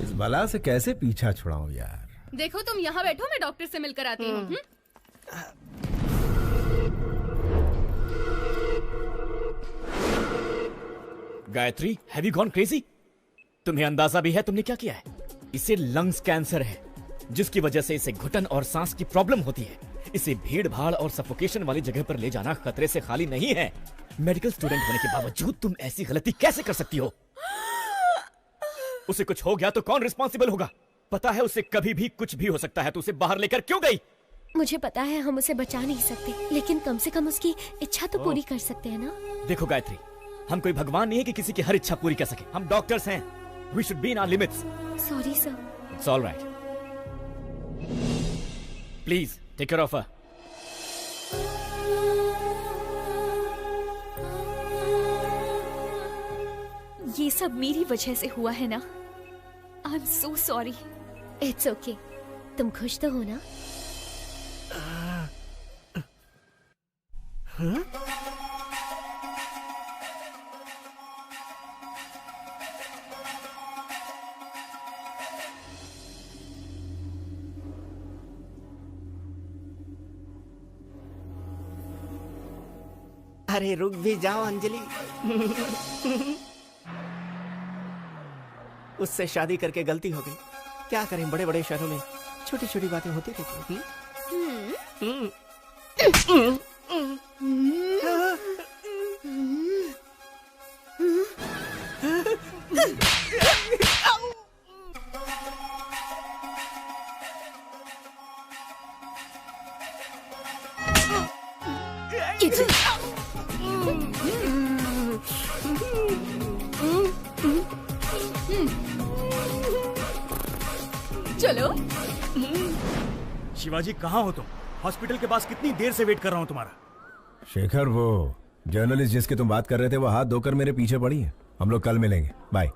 इस बला से कैसे पीछा छुड़ाऊं यार। देखो तुम यहाँ बैठो, मैं डॉक्टर से मिलकर आती हूँ। Gayatri, have you gone crazy? तुम्हें अंदाजा भी है तुमने क्या किया है? इसे लंग्स कैंसर है, जिसकी वजह से इसे घुटन और सांस की प्रॉब्लम होती है। इसे भीड़ भाड़ और सफोकेशन वाली जगह पर ले जाना खतरे से खाली नहीं है। मेडिकल स्टूडेंट होने के बावजूद तुम ऐसी गलती कैसे कर सकती हो? उसे कुछ हो गया तो कौन रिस्पॉन्सिबल होगा? पता है उसे कभी भी कुछ भी हो सकता है, तो उसे बाहर लेकर क्यों गई? मुझे पता है हम उसे बचा नहीं सकते, लेकिन कम से कम उसकी इच्छा तो पूरी कर सकते हैं ना। देखो गायत्री, हम कोई भगवान नहीं है कि किसी की हर इच्छा पूरी कर सके। हम डॉक्टर्स हैं। We should be in our limits. Sorry, sir. It's all right. Please, take care of her. ये सब मेरी वजह से हुआ है ना। I'm so sorry. It's okay. तुम खुश तो हो ना? हाँ? अरे रुक भी जाओ अंजलि। उससे शादी करके गलती हो गई। क्या करें, बड़े बड़े शहरों में छोटी छोटी बातें होती रहती हैं। चलो। शिवाजी कहाँ हो तुम? हॉस्पिटल के पास कितनी देर से वेट कर रहा हूँ तुम्हारा। शेखर, वो जर्नलिस्ट जिसकी तुम बात कर रहे थे वो हाथ धोकर मेरे पीछे पड़ी है। हम लोग कल मिलेंगे। बाय।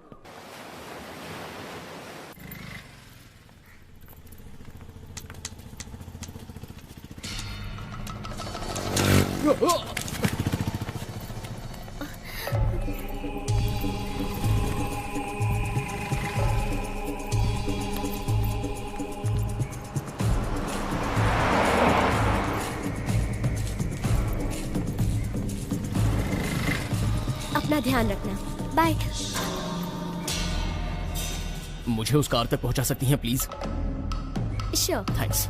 अपना ध्यान रखना। बाय। मुझे उस कार तक पहुंचा सकती हैं प्लीज? श्योर। थैंक्स।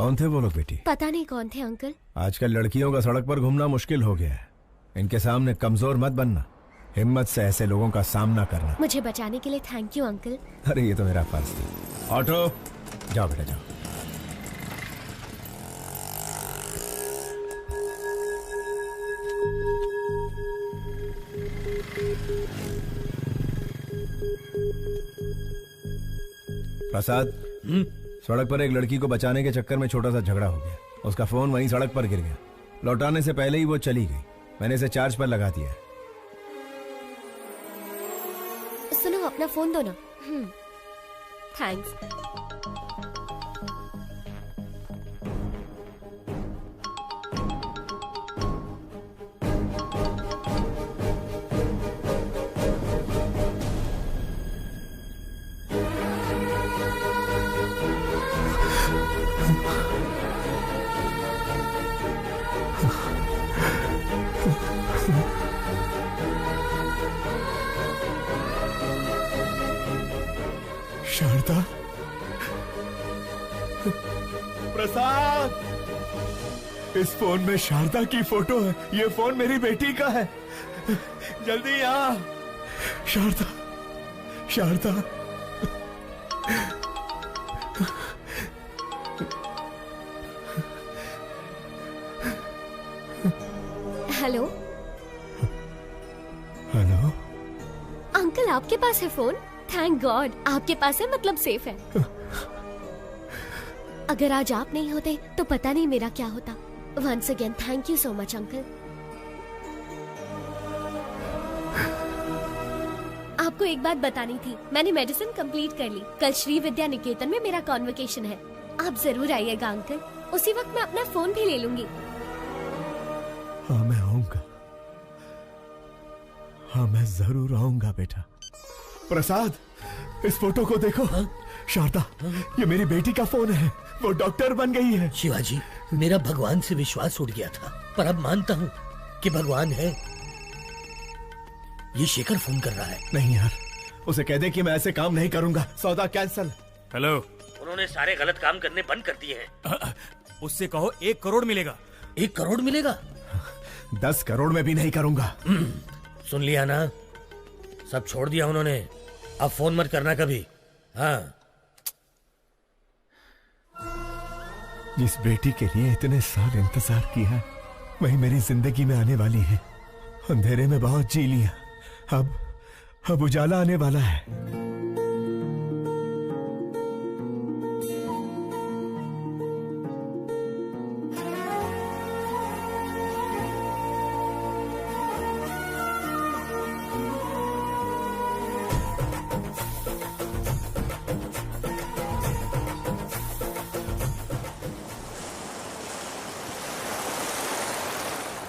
कौन थे वो लोग बेटी? पता नहीं कौन थे अंकल। आजकल लड़कियों का सड़क पर घूमना मुश्किल हो गया है। इनके सामने कमजोर मत बनना, हिम्मत से ऐसे लोगों का सामना करना। मुझे बचाने के लिए थैंक यू अंकल। अरे ये तो मेरा फर्ज था। ऑटो जाओ बेटा जाओ। प्रसाद, सड़क पर एक लड़की को बचाने के चक्कर में छोटा सा झगड़ा हो गया। उसका फोन वहीं सड़क पर गिर गया। लौटाने से पहले ही वो चली गई। मैंने इसे चार्ज पर लगा दिया है। सुनो, अपना फोन दो ना। थैंक्स। शारदा, प्रसाद, इस फोन में शारदा की फोटो है। ये फोन मेरी बेटी का है। जल्दी आ। Sharda, Sharda. Hello. Hello. Uncle, आपके पास है फोन? थैंक गॉड, आपके पास है, मतलब सेफ है। अगर आज आप नहीं होते तो पता नहीं मेरा क्या होता। Once again thank you so much uncle. आपको एक बात बतानी थी, मैंने मेडिसिन कंप्लीट कर ली। कल श्री विद्या निकेतन में मेरा कॉन्वोकेशन है। आप जरूर आइएगा अंकल। उसी वक्त मैं अपना फोन भी ले लूंगी। हाँ मैं आऊंगा। हाँ मैं जरूर आऊंगा बेटा। प्रसाद, इस फोटो को देखो। शारदा, ये मेरी बेटी का फोन है। वो डॉक्टर बन गई है। शिवाजी, मेरा भगवान से विश्वास उठ गया था, पर अब मानता हूँ कि भगवान है। ये शेखर फोन कर रहा है। नहीं यार, उसे कह दे कि मैं ऐसे काम नहीं करूंगा। सौदा कैंसल। हेलो। उन्होंने सारे गलत काम करने बंद कर दिए हैं। उससे कहो 1 करोड़ मिलेगा। 1 करोड़ मिलेगा? 10 करोड़ में भी नहीं करूंगा। सुन लिया ना, सब छोड़ दिया उन्होंने। अब फोन मत करना कभी। हाँ। जिस बेटी के लिए इतने साल इंतजार किया, वही मेरी जिंदगी में आने वाली है। अंधेरे में बहुत जी लिया, अब उजाला आने वाला है।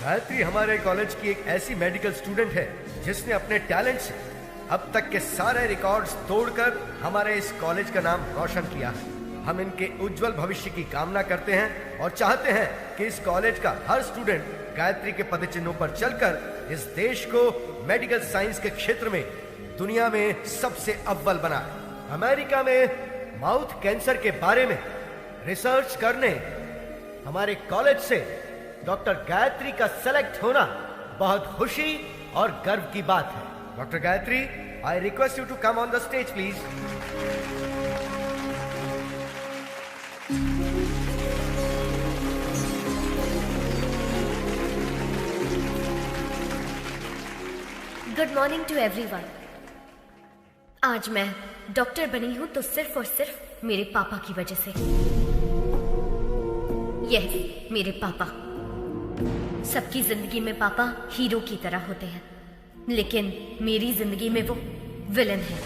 गायत्री हमारे कॉलेज की एक ऐसी मेडिकल स्टूडेंट है जिसने अपने टैलेंट से अब तक के सारे रिकॉर्ड्स तोड़कर हमारे इस कॉलेज का नाम रोशन किया है। हम इनके उज्जवल भविष्य की कामना करते हैं और चाहते हैं कि इस कॉलेज का हर स्टूडेंट गायत्री के पदचिन्हों पर चलकर इस देश को मेडिकल साइंस के क्षेत्र में दुनिया में सबसे अव्वल बनाए। अमेरिका में माउथ कैंसर के बारे में रिसर्च करने हमारे कॉलेज से डॉक्टर गायत्री का सेलेक्ट होना बहुत खुशी और गर्व की बात है। Doctor Gayatri, I request you to come on the stage please. Good morning to everyone. आज मैं डॉक्टर बनी हूं तो सिर्फ और सिर्फ मेरे पापा की वजह से। यस, मेरे पापा। सबकी जिंदगी में पापा हीरो की तरह होते हैं, लेकिन मेरी जिंदगी में वो विलन है।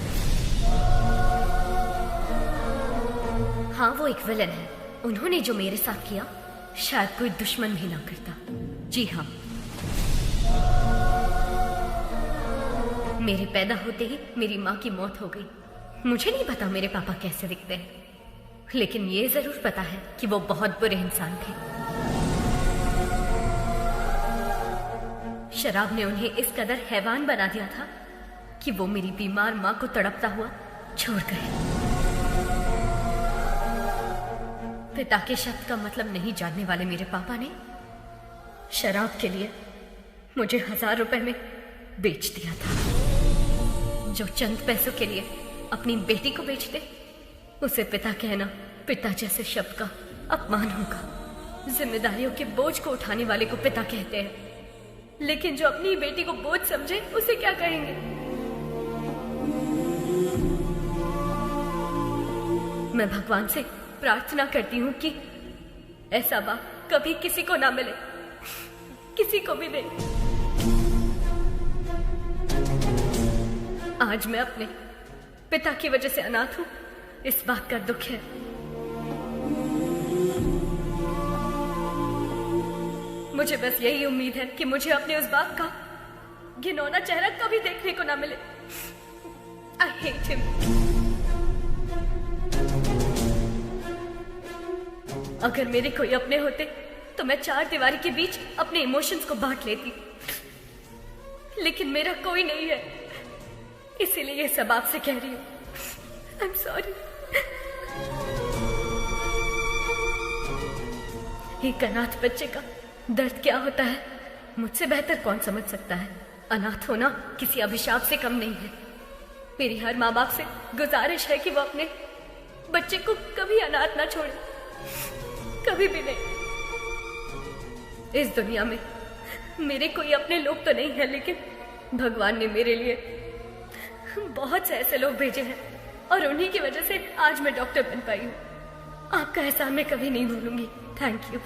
हाँ, वो एक विलन है। उन्होंने जो मेरे साथ किया शायद कोई दुश्मन भी ना करता। जी हाँ, मेरे पैदा होते ही मेरी माँ की मौत हो गई। मुझे नहीं पता मेरे पापा कैसे दिखते हैं, लेकिन ये जरूर पता है कि वो बहुत बुरे इंसान थे। शराब ने उन्हें इस कदर हैवान बना दिया था कि वो मेरी बीमार माँ को तड़पता हुआ छोड़ गए। पिता के शब्द का मतलब नहीं जानने वाले मेरे पापा ने शराब के लिए मुझे 1000 रुपए में बेच दिया था। जो चंद पैसों के लिए अपनी बेटी को बेच दे, उसे पिता कहना पिता जैसे शब्द का अपमान होगा। जिम्मेदारियों के बोझ को उठाने वाले को पिता कहते हैं, लेकिन जो अपनी बेटी को बोझ समझे उसे क्या कहेंगे? मैं भगवान से प्रार्थना करती हूँ कि ऐसा बाप कभी किसी को ना मिले, किसी को भी नहीं। आज मैं अपने पिता की वजह से अनाथ हूँ, इस बात का दुख है। मुझे बस यही उम्मीद है कि मुझे अपने उस बाप का घिनौना चेहरा कभी देखने को ना मिले। I hate him. अगर मेरे कोई अपने होते तो मैं 4 दीवारी के बीच अपने इमोशंस को बांट लेती, लेकिन मेरा कोई नहीं है, इसीलिए ये सब आपसे कह रही हूँ। I'm sorry. एक अनाथ बच्चे का दर्द क्या होता है मुझसे बेहतर कौन समझ सकता है। अनाथ होना किसी अभिशाप से कम नहीं है। मेरी हर माँ बाप से गुजारिश है कि वो अपने बच्चे को कभी अनाथ ना छोड़े, कभी भी नहीं। इस दुनिया में मेरे कोई अपने लोग तो नहीं है, लेकिन भगवान ने मेरे लिए बहुत से ऐसे लोग भेजे हैं और उन्हीं की वजह से आज मैं डॉक्टर बन पाई हूँ। आपका एहसान मैं कभी नहीं भूलूंगी। Thank you.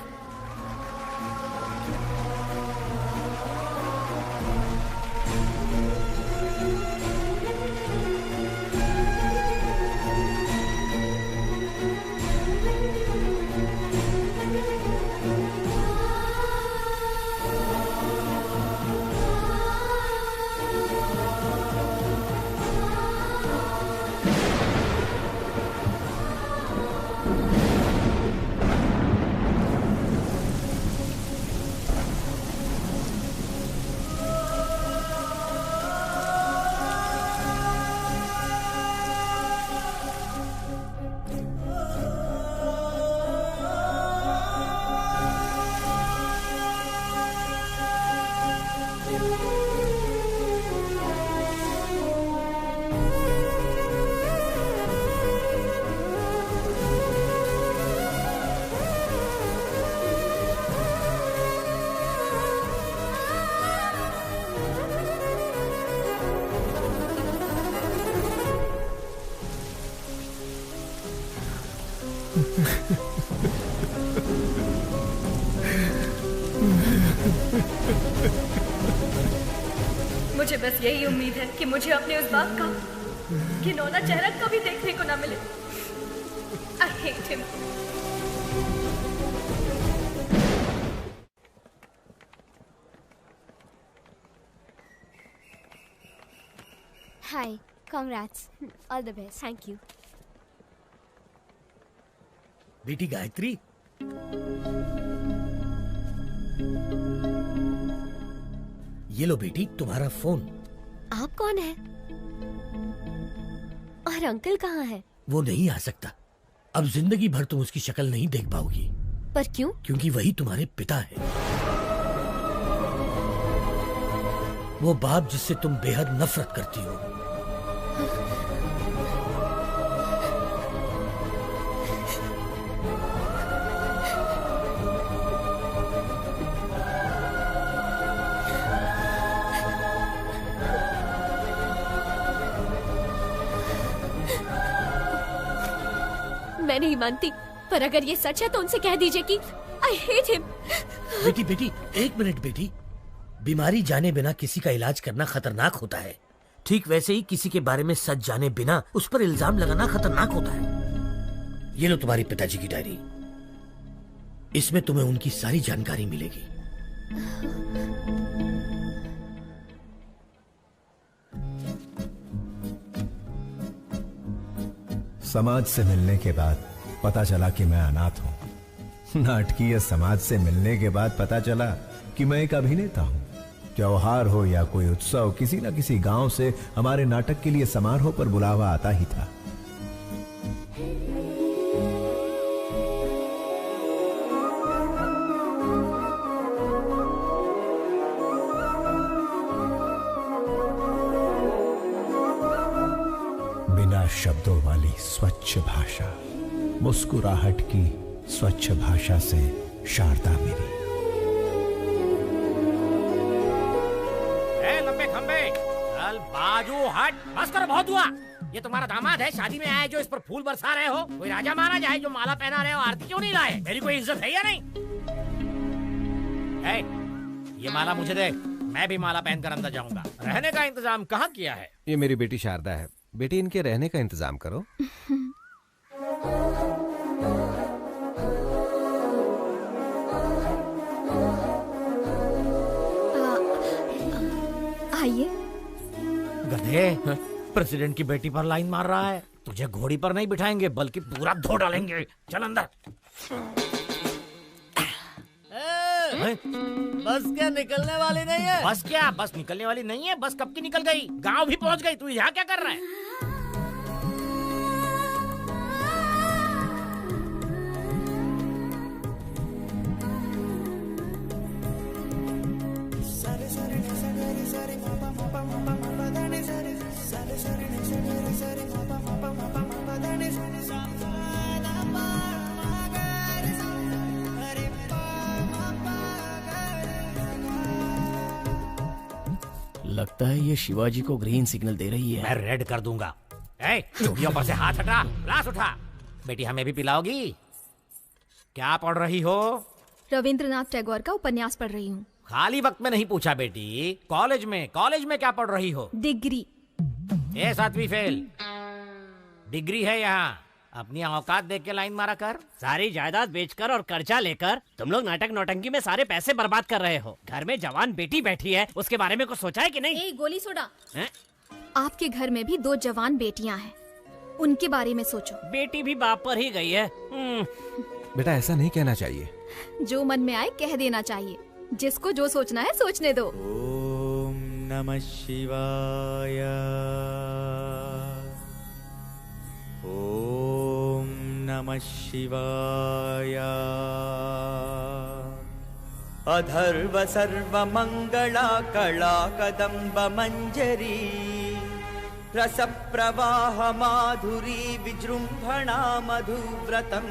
मुझे बस यही उम्मीद है कि मुझे अपने उस बाप का घिनौना चेहरा कभी देखने को ना मिले। I hate him. Hi, congrats. All the best. Thank you. बेटी गायत्री, ये लो बेटी तुम्हारा फोन। आप कौन है? और अंकल कहाँ है? वो नहीं आ सकता। अब जिंदगी भर तुम उसकी शक्ल नहीं देख पाओगी। पर क्यों? क्योंकि वही तुम्हारे पिता है। वो बाप जिससे तुम बेहद नफरत करती हो। मैं नहीं मानती, पर अगर ये सच है तो उनसे कह दीजिए कि I hate him. बेटी बेटी, एक मिनट बेटी। बीमारी जाने बिना किसी का इलाज करना खतरनाक होता है। ठीक वैसे ही किसी के बारे में सच जाने बिना उस पर इल्जाम लगाना खतरनाक होता है। ये लो तुम्हारे पिताजी की डायरी। इसमें तुम्हें उनकी सारी जानकारी मिलेगी। समाज से मिलने के बाद पता चला कि मैं अनाथ हूं। नाटकीय समाज से मिलने के बाद पता चला कि मैं एक अभिनेता हूं। त्योहार हो या कोई उत्सव, किसी न किसी गांव से हमारे नाटक के लिए समारोह पर बुलावा आता ही था। शब्दों वाली स्वच्छ भाषा, मुस्कुराहट की स्वच्छ भाषा से शारदा मेरी। लंबे खंबे चल बाजू हट, बस करो, बहुत हुआ। ये तुम्हारा दामाद है, शादी में आए जो इस पर फूल बरसा रहे हो? कोई राजा मारा जाए जो माला पहना रहे हो, आरती क्यों नहीं लाए? मेरी कोई इज्जत है या नहीं? ये माला मुझे दे, मैं भी माला पहनकर अंदर जाऊंगा। रहने का इंतजाम कहाँ किया है? ये मेरी बेटी शारदा है। बेटी, इनके रहने का इंतजाम करो। आइए। गधे, प्रेसिडेंट की बेटी पर लाइन मार रहा है। तुझे घोड़ी पर नहीं बिठाएंगे बल्कि पूरा धो डालेंगे। चल अंदर। बस क्या निकलने वाली नहीं है? बस क्या? बस निकलने वाली नहीं है? बस कब की निकल गई, गांव भी पहुंच गई। तू यहाँ क्या कर रहा है? लगता है ये शिवाजी को ग्रीन सिग्नल दे रही है। मैं रेड कर दूंगा। चूड़ियों पर से हाथ हटा, ग्लास उठा। बेटी, हमें भी पिलाओगी? क्या पढ़ रही हो? रविंद्रनाथ टैगोर का उपन्यास पढ़ रही हूँ। खाली वक्त में नहीं पूछा बेटी, कॉलेज में क्या पढ़ रही हो? डिग्री। 7वीं फेल। डिग्री है यहाँ। अपनी औकात देख के लाइन मारा कर। सारी जायदाद बेचकर और कर्जा लेकर तुम लोग नाटक नौटंकी में सारे पैसे बर्बाद कर रहे हो। घर में जवान बेटी बैठी है, उसके बारे में कुछ सोचा है कि नहीं? गोली सोडा। आपके घर में भी 2 जवान बेटियां हैं, उनके बारे में सोचो। बेटी भी बाप पर ही गई है। बेटा, ऐसा नहीं कहना चाहिए। जो मन में आए कह देना चाहिए। जिसको जो सोचना है सोचने दो। ओम नमः शिवाय। ओम नमः शिवाय। अधर्व सर्वमंगला कला कदम्ब मंजरी रस प्रवाह माधुरी विजृंभणा मधुव्रतम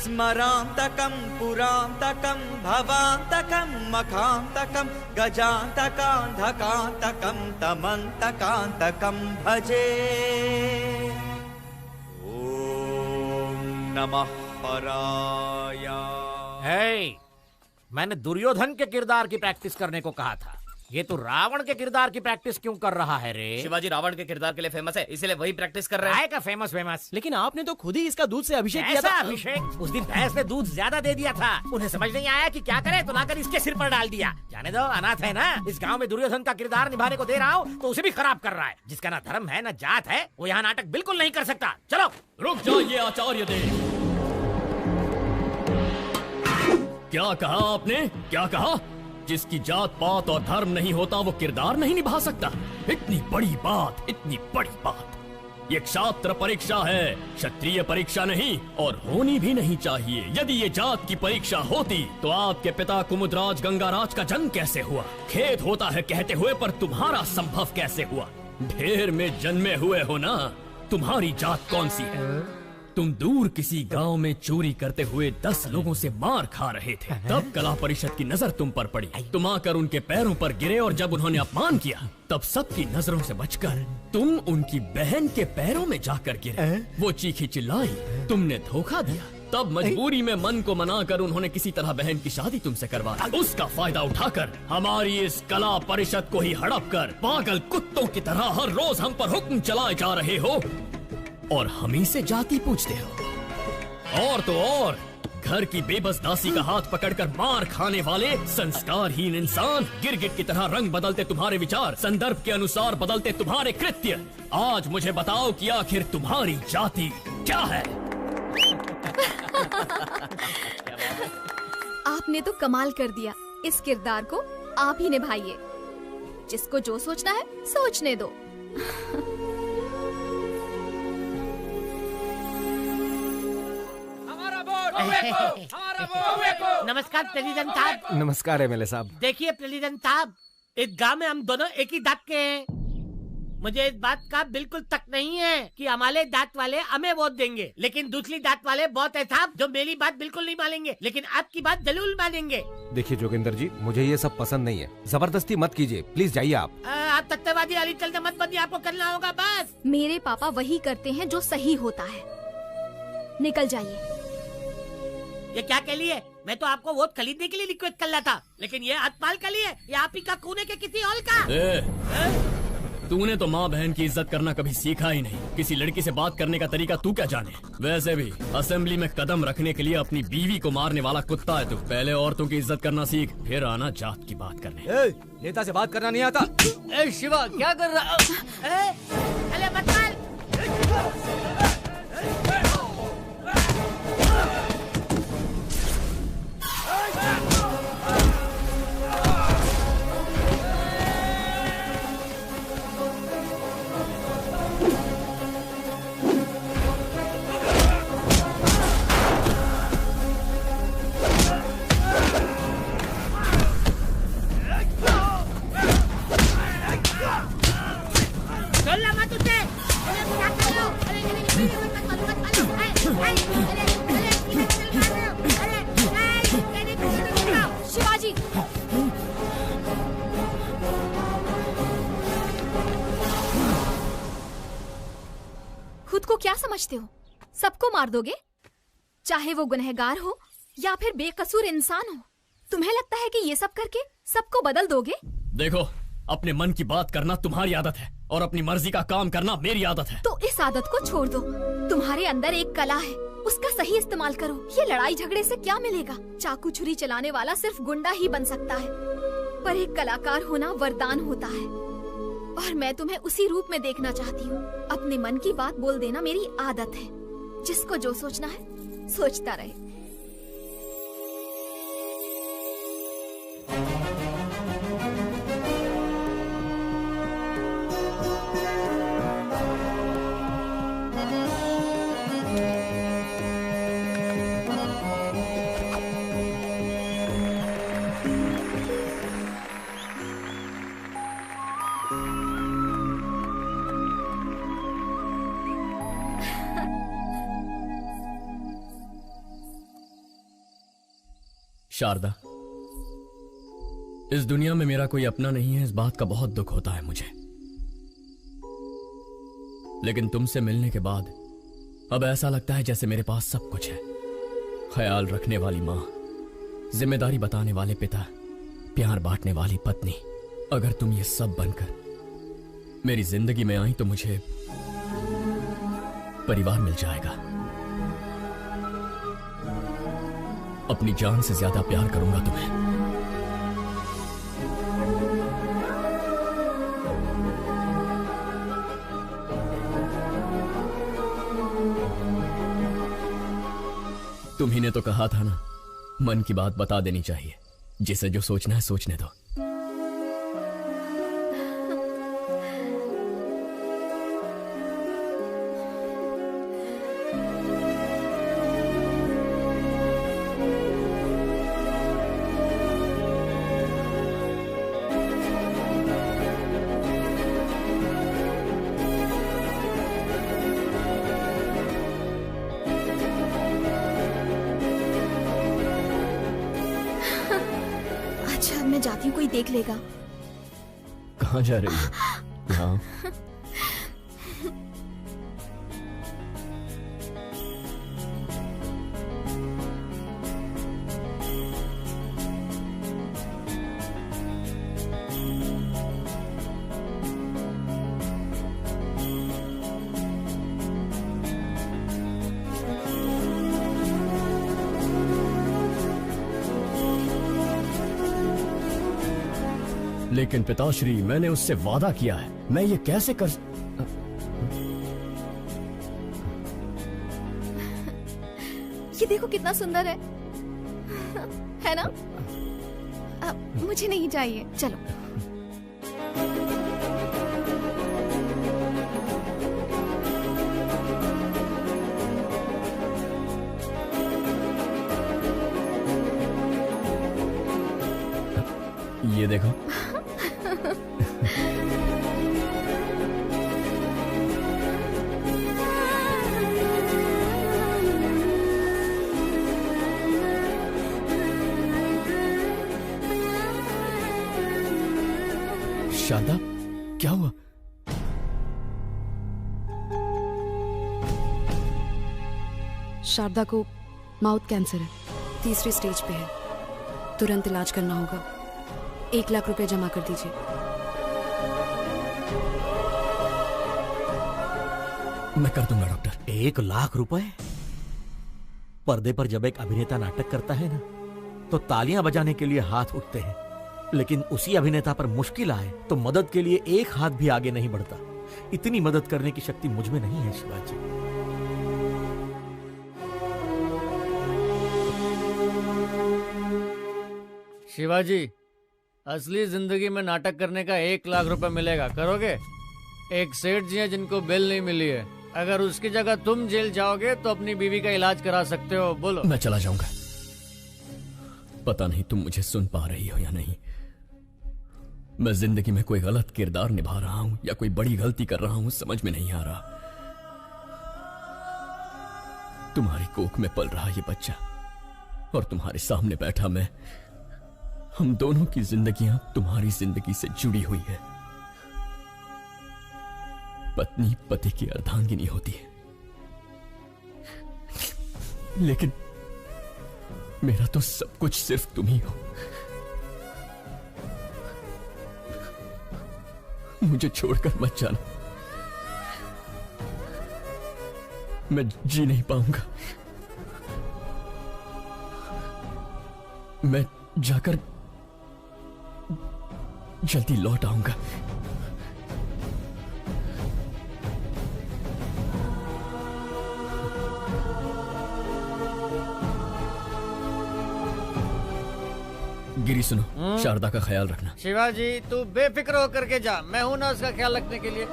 स्मरांतकं पुरांतकं भवांतकं मखांतकं गजांतकांधकांतकं तमंतकांतकं भजे। ओम नमः हराय। मैंने दुर्योधन के किरदार की प्रैक्टिस करने को कहा था। ये तो रावण के किरदार की प्रैक्टिस क्यों कर रहा है रे? शिवाजी रावण के किरदार के लिए फेमस है, इसलिए वही प्रैक्टिस कर रहा है। का फेमस। लेकिन आपने तो खुद ही इसका दूध से अभिषेक किया था। अभिषेक? उस दिन भैंस ने दूध ज्यादा दे दिया था। उन्हें समझ नहीं आया कि क्या करे, तो लाकर इसके सिर पर डाल दिया। जाने दो, अनाथ है ना। इस गाँव में दुर्योधन का किरदार निभाने को दे रहा हूँ तो उसे भी खराब कर रहा है। जिसका ना धर्म है ना जात है, वो यहाँ नाटक बिल्कुल नहीं कर सकता। चलो। रुक जाइए आचार्य देव। क्या कहा आपने? क्या कहा? जिसकी जात पात और धर्म नहीं होता वो किरदार नहीं निभा सकता? इतनी बड़ी बात, इतनी बड़ी बात। ये क्षात्र परीक्षा है, क्षत्रिय परीक्षा नहीं, और होनी भी नहीं चाहिए। यदि ये जात की परीक्षा होती तो आपके पिता कुमुदराज गंगाराज का जन्म कैसे हुआ? खेद होता है कहते हुए, पर तुम्हारा संभव कैसे हुआ? ढेर में जन्मे हुए हो ना। तुम्हारी जात कौन सी है? तुम दूर किसी गांव में चोरी करते हुए 10 लोगों से मार खा रहे थे। तब कला परिषद की नजर तुम पर पड़ी। तुम आकर उनके पैरों पर गिरे और जब उन्होंने अपमान किया तब सबकी नजरों से बचकर तुम उनकी बहन के पैरों में जाकर गिरे। वो चीखी चिल्लाई, तुमने धोखा दिया। तब मजबूरी में मन को मनाकर उन्होंने किसी तरह बहन की शादी तुमसे करवाई। उसका फायदा उठाकर हमारी इस कला परिषद को ही हड़प कर पागल कुत्तों की तरह हर रोज हम पर हुक्म चलाए जा रहे हो और हमी से जाति पूछते हो। और तो और घर की बेबस दासी का हाथ पकड़कर मार खाने वाले संस्कारहीन इंसान, गिरगिट की तरह रंग बदलते तुम्हारे विचार, संदर्भ के अनुसार बदलते तुम्हारे कृत्य। आज मुझे बताओ कि आखिर तुम्हारी जाति क्या है? आपने तो कमाल कर दिया। इस किरदार को आप ही निभाइए। जिसको जो सोचना है सोचने दो। नमस्कार प्रेसिडेंट साहब। नमस्कार एमएलए साहब। देखिए प्रेसिडेंट साहब, इस गांव में हम दोनों एक ही दांत के हैं। मुझे इस बात का बिल्कुल तक नहीं है कि हमारे दांत वाले हमें वोट देंगे, लेकिन दूसरी दांत वाले बहुत है साहब जो मेरी बात बिल्कुल नहीं मानेंगे, लेकिन आपकी बात जरूर मानेंगे। देखिए जोगिंदर जी, मुझे ये सब पसंद नहीं है, जबरदस्ती मत कीजिए, प्लीज जाइए आप। आप तथ्यवादी अली चलते मत बनिए, आपको करना होगा बस। मेरे पापा वही करते हैं जो सही होता है। निकल जाइए। ये क्या कह लिए? मैं तो आपको वोट खरीदने के लिए रिक्वेस्ट कर रहा था, लेकिन ये हथपाल कर लिए, ये आप ही का खूने के किसी और का। तूने तो माँ बहन की इज्जत करना कभी सीखा ही नहीं। किसी लड़की से बात करने का तरीका तू क्या जाने। वैसे भी असेंबली में कदम रखने के लिए अपनी बीवी को मारने वाला कुत्ता है तू। पहले औरतों की इज्जत करना सीख, फिर आना जात की बात करने। नेता से बात करना नहीं आता। शिवा क्या कर रहा? अरे बदमाश! शिवाजी, खुद को क्या समझते हो? सबको मार दोगे, चाहे वो गुनहगार हो या फिर बेकसूर इंसान हो। तुम्हें लगता है कि ये सब करके सबको बदल दोगे? देखो, अपने मन की बात करना तुम्हारी आदत है और अपनी मर्जी का काम करना मेरी आदत है। तो इस आदत को छोड़ दो। तुम्हारे अंदर एक कला है, उसका सही इस्तेमाल करो। ये लड़ाई झगड़े से क्या मिलेगा? चाकू छुरी चलाने वाला सिर्फ गुंडा ही बन सकता है, पर एक कलाकार होना वरदान होता है। और मैं तुम्हें उसी रूप में देखना चाहती हूँ। अपने मन की बात बोल देना मेरी आदत है। जिसको जो सोचना है सोचता रहे। शारदा, इस दुनिया में मेरा कोई अपना नहीं है, इस बात का बहुत दुख होता है मुझे। लेकिन तुमसे मिलने के बाद अब ऐसा लगता है जैसे मेरे पास सब कुछ है। ख्याल रखने वाली माँ, जिम्मेदारी बताने वाले पिता, प्यार बांटने वाली पत्नी। अगर तुम ये सब बनकर मेरी जिंदगी में आई तो मुझे परिवार मिल जाएगा। अपनी जान से ज्यादा प्यार करूंगा तुम्हें। तुम्ही ने तो कहा था ना, मन की बात बता देनी चाहिए। जिसे जो सोचना है सोचने दो। जाती हूँ, कोई देख लेगा। कहाँ जा रही है? यहाँ। लेकिन पिताश्री, मैंने उससे वादा किया है, मैं ये कैसे कर। ये देखो कितना सुंदर है ना? मुझे नहीं चाहिए, चलो। ये देखो। शारदा, क्या हुआ? शारदा को माउथ कैंसर है, 3री स्टेज पे है। तुरंत इलाज करना होगा। 1 लाख रुपए जमा कर दीजिए। मैं कर दूंगा डॉक्टर। 1 लाख रुपए? पर्दे पर जब एक अभिनेता नाटक करता है ना, तो तालियां बजाने के लिए हाथ उठते हैं, लेकिन उसी अभिनेता पर मुश्किल आए तो मदद के लिए एक हाथ भी आगे नहीं बढ़ता। इतनी मदद करने की शक्ति मुझ में नहीं है शिवाजी। शिवाजी, असली जिंदगी में नाटक करने का 1 लाख रुपए मिलेगा, करोगे? एक सेठ जी हैं जिनको बेल नहीं मिली है। अगर उसकी जगह तुम जेल जाओगे तो अपनी बीवी का इलाज करा सकते हो। बोलो। मैं चला जाऊंगा। पता नहीं तुम मुझे सुन पा रही हो या नहीं। मैं जिंदगी में कोई गलत किरदार निभा रहा हूं या कोई बड़ी गलती कर रहा हूं, समझ में नहीं आ रहा। तुम्हारी कोख में पल रहा ये बच्चा और तुम्हारे सामने बैठा मैं, हम दोनों की जिंदगियां तुम्हारी जिंदगी से जुड़ी हुई है। पत्नी पति की अर्धांगिनी होती है, लेकिन मेरा तो सब कुछ सिर्फ तुम ही हो। मुझे छोड़कर मत जाना, मैं जी नहीं पाऊंगा। मैं जाकर जल्दी लौट आऊंगा। गिरी सुनो, शारदा का ख्याल रखना। शिवाजी, तू बेफिक्र होकर के जा, मैं हूं ना उसका ख्याल रखने के लिए।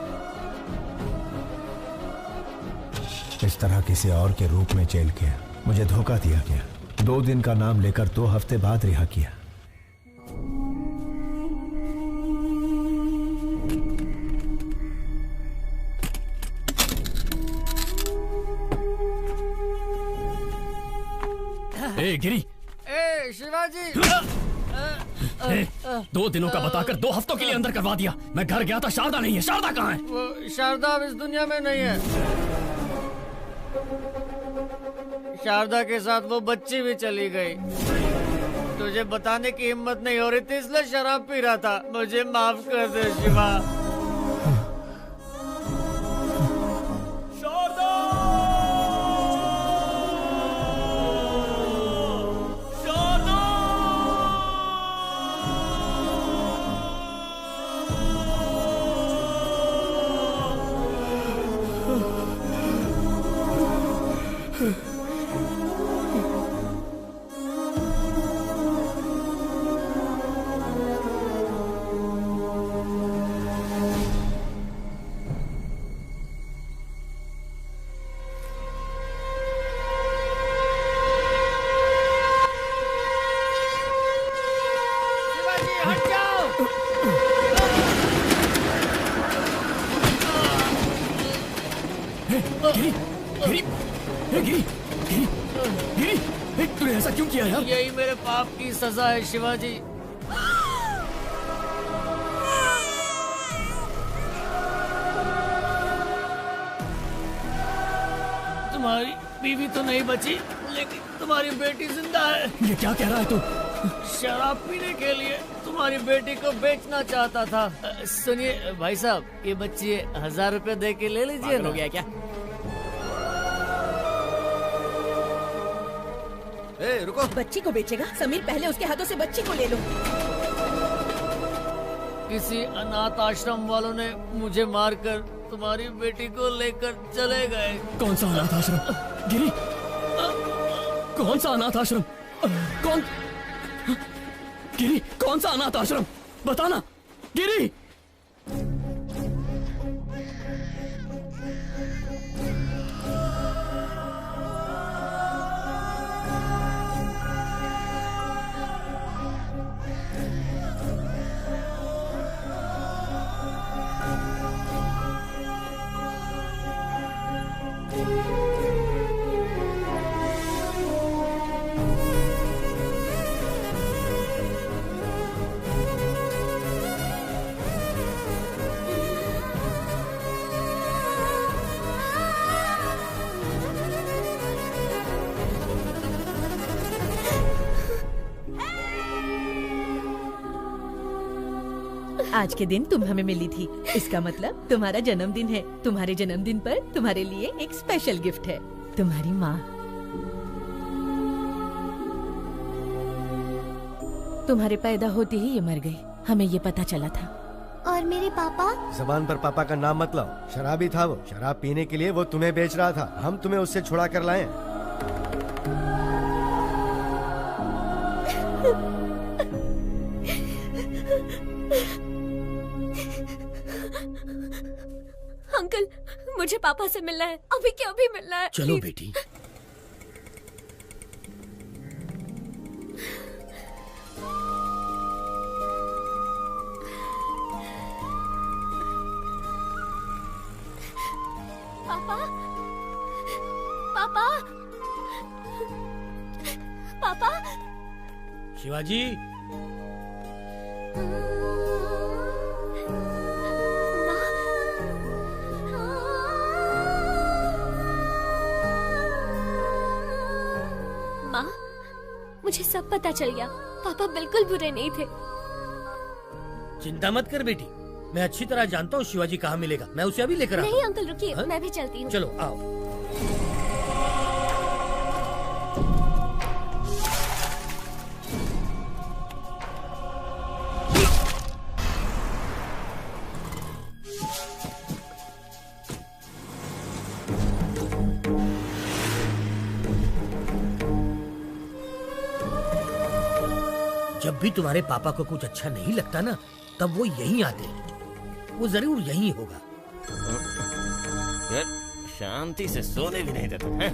इस तरह किसी और के रूप में जेल किया, मुझे धोखा दिया गया। 2 दिन का नाम लेकर 2 हफ्ते बाद रिहा किया। ए गिरी, ए शिवाजी, 2 दिनों का बताकर 2 हफ्तों के लिए अंदर करवा दिया। मैं घर गया था, शारदा नहीं है। शारदा कहाँ है? वो शारदा अब इस दुनिया में नहीं है। शारदा के साथ वो बच्ची भी चली गई। तुझे बताने की हिम्मत नहीं हो रही थी, इसलिए शराब पी रहा था। मुझे माफ कर दे शिवा। तूने ऐसा क्यों किया यार? यही मेरे पाप की सजा है शिवाजी। तुम्हारी बीवी तो नहीं बची, लेकिन तुम्हारी बेटी जिंदा है। ये क्या कह रहा है तू? शराब पीने के लिए तुम्हारी बेटी को बेचना चाहता था। सुनिए भाई साहब, ये बच्ची 1000 रुपए दे के ले लीजिए। हो गया क्या? रुको। बच्ची को बेचेगा? समीर, पहले उसके हाथों से बच्ची को ले लो। किसी अनाथ आश्रम वालों ने मुझे मारकर तुम्हारी बेटी को लेकर चले गए। कौन सा अनाथ आश्रम? गिरी, कौन सा अनाथ आश्रम? कौन? गिरी, कौन सा अनाथ आश्रम? बताना गिरी। आज के दिन तुम हमें मिली थी, इसका मतलब तुम्हारा जन्मदिन है। तुम्हारे जन्मदिन पर तुम्हारे लिए एक स्पेशल गिफ्ट है, तुम्हारी माँ। तुम्हारे पैदा होते ही ये मर गई, हमें ये पता चला था। और मेरे पापा? जबान पर पापा का नाम मत लाओ, शराबी था वो। शराब पीने के लिए वो तुम्हें बेच रहा था, हम तुम्हें उससे छुड़ा कर लाए। अंकल, मुझे पापा से मिलना है, अभी के अभी मिलना है। चलो बेटी। पापा, पापा, पापा। शिवाजी, माँ, मुझे सब पता चल गया। पापा बिल्कुल बुरे नहीं थे। चिंता मत कर बेटी, मैं अच्छी तरह जानता हूँ शिवाजी कहाँ मिलेगा। मैं उसे अभी लेकर आता हूँ। नहीं अंकल रुकिए, मैं भी चलती हूँ। चलो आओ। जब भी तुम्हारे पापा को कुछ अच्छा नहीं लगता ना, तब वो यहीं आते हैं। वो जरूर यहीं होगा। यार शांति से सोने भी नहीं देते हैं।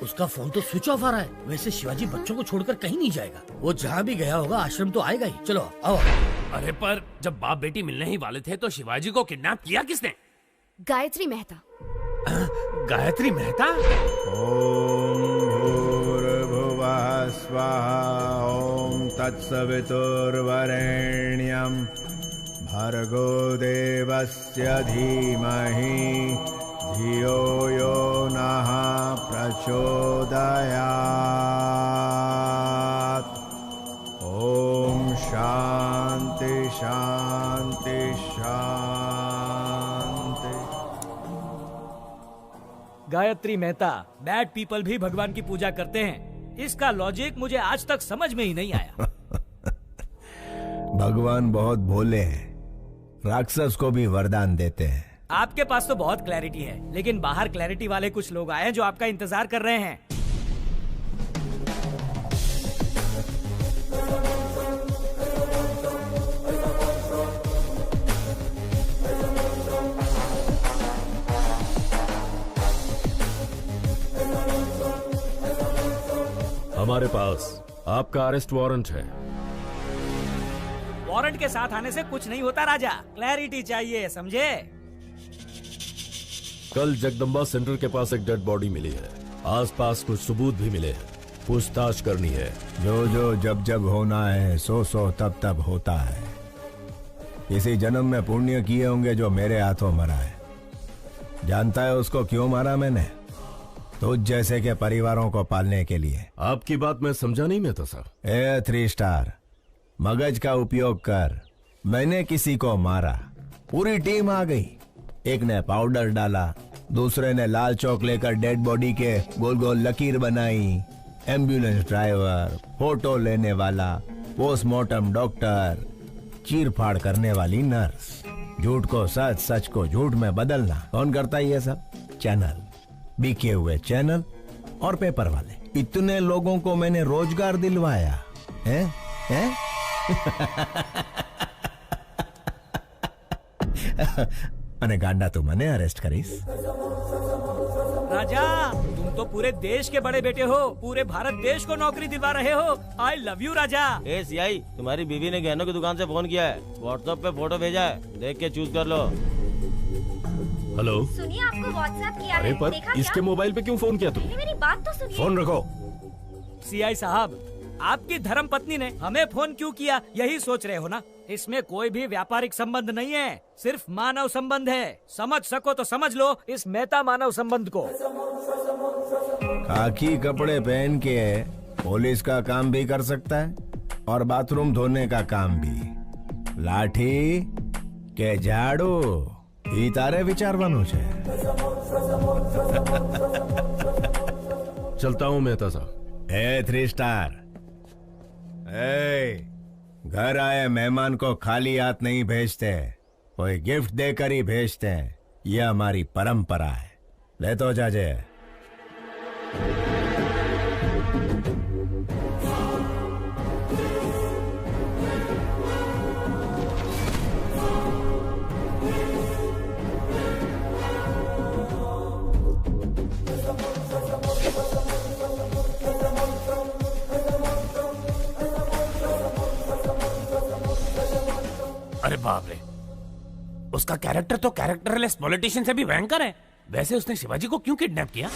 उसका फोन तो स्विच ऑफ आ रहा है। वैसे शिवाजी बच्चों को छोड़कर कहीं नहीं जाएगा। वो जहाँ भी गया होगा आश्रम तो आएगा ही। चलो आओ। अरे पर जब बाप बेटी मिलने ही वाले थे तो शिवाजी को किडनैप किया किसने? गायत्री मेहता। गायत्री मेहता? ओम भूर्भुवः स्वाहा ओम तत्सवितुर्वरेण्यं भर्गो देवस्य धीमहि धियो यो नः प्रचोदयात्। ओम शांति शांति शांति। गायत्री मेहता, बैड पीपल भी भगवान की पूजा करते हैं। इसका लॉजिक मुझे आज तक समझ में ही नहीं आया। भगवान बहुत भोले हैं, राक्षस को भी वरदान देते हैं। आपके पास तो बहुत क्लैरिटी है, लेकिन बाहर क्लैरिटी वाले कुछ लोग आए हैं जो आपका इंतजार कर रहे हैं। हमारे पास आपका अरेस्ट वारंट है। वारंट के साथ आने से कुछ नहीं होता राजा, क्लैरिटी चाहिए, समझे? कल जगदम्बा सेंटर के पास एक डेड बॉडी मिली है। आसपास कुछ सबूत भी मिले हैं, पूछताछ करनी है। जो जो जब जब होना है, सो सो तब तब होता है। इसी जन्म में पुण्य किए होंगे जो मेरे हाथों मरा है। जानता है उसको क्यों मारा मैंने? तुझ जैसे के परिवारों को पालने के लिए। आपकी बात मैं समझा नहीं मैं तो सर। 3 स्टार, मगज का उपयोग कर। मैंने किसी को मारा, पूरी टीम आ गई। एक ने पाउडर डाला, दूसरे ने लाल चौक लेकर डेड बॉडी के गोल गोल लकीर बनाई। एम्बुलेंस ड्राइवर, फोटो लेने वाला, पोस्टमार्टम डॉक्टर, चीर फाड़ करने वाली नर्स। झूठ को सच, सच को झूठ में बदलना कौन करता है ये सब? चैनल, बिके हुए चैनल और पेपर वाले। इतने लोगों को मैंने रोजगार दिलवाया है? અને ગાંડા તું મને અરેસ્ટ કરીશ? राजा, तुम तो पूरे देश के बड़े बेटे हो, पूरे भारत देश को नौकरी दिलवा रहे हो। आई love you Raja. A CI, तुम्हारी बीवी ने गहनों की दुकान से फोन किया है, व्हाट्सएप पे फोटो भेजा है, देख के चूज कर लो। हेलो, सुनिए, आपको व्हाट्सएप किया अरे है, पर देखा इसके क्या? मोबाइल पे क्यों फोन किया तुमने? मेरी बात तो सुनिए। फोन रखो। सीआई साहब, आपकी धर्म पत्नी ने हमें फोन क्यों किया, यही सोच रहे हो ना? इसमें कोई भी व्यापारिक संबंध नहीं है, सिर्फ मानव संबंध है। समझ सको तो समझ लो इस मेहता मानव संबंध को। खाकी कपड़े पहन के पुलिस का काम भी कर सकता है और बाथरूम धोने का काम भी। लाठी के झाड़ू ई तारे विचारवानो छे। चलता हूँ मेहता साहब। 3 स्टार, घर आए मेहमान को खाली हाथ नहीं भेजते, कोई गिफ्ट देकर ही भेजते हैं। यह हमारी परंपरा है। ले तो जाजे। अरे बाप रे, उसका कैरेक्टर तो कैरेक्टरलेस पॉलिटिशियन से भी भयंकर है। वैसे उसने शिवाजी को क्यों किडनैप किया?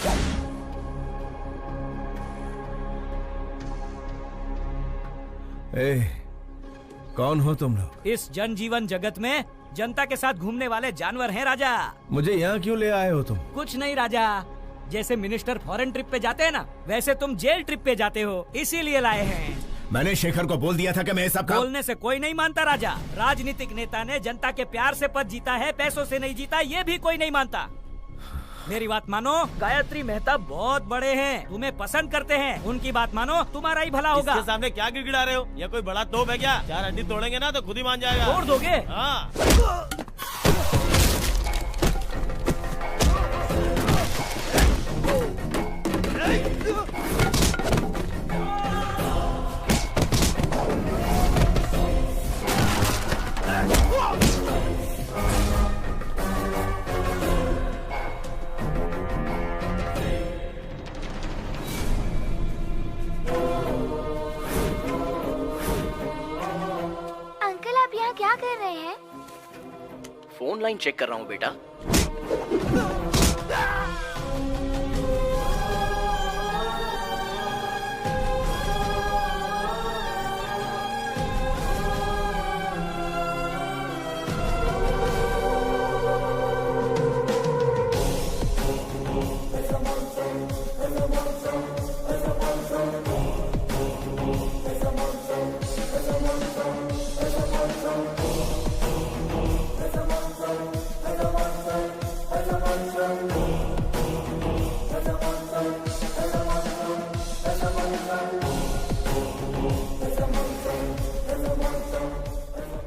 कौन हो तुम लोग? इस जनजीवन जगत में जनता के साथ घूमने वाले जानवर हैं राजा। मुझे यहाँ क्यों ले आए हो तुम? कुछ नहीं राजा, जैसे मिनिस्टर फॉरेन ट्रिप पे जाते हैं ना, वैसे तुम जेल ट्रिप पे जाते हो, इसीलिए लाए हैं। मैंने शेखर को बोल दिया था कि मैं सब काम... बोलने से कोई नहीं मानता राजा। राजनीतिक नेता ने जनता के प्यार से पद जीता है, पैसों से नहीं जीता, ये भी कोई नहीं मानता। मेरी बात मानो, गायत्री मेहता बहुत बड़े हैं, तुम्हें पसंद करते हैं, उनकी बात मानो, तुम्हारा ही भला होगा। इसके सामने क्या गिड़गिड़ा रहे हो? या कोई बड़ा तोप है क्या? 4 हड्डी तोड़ेंगे ना तो खुद ही मान जाएगा। तोड़ दोगे? हाँ। क्या कर रहे हैं? फोन लाइन चेक कर रहा हूँ बेटा।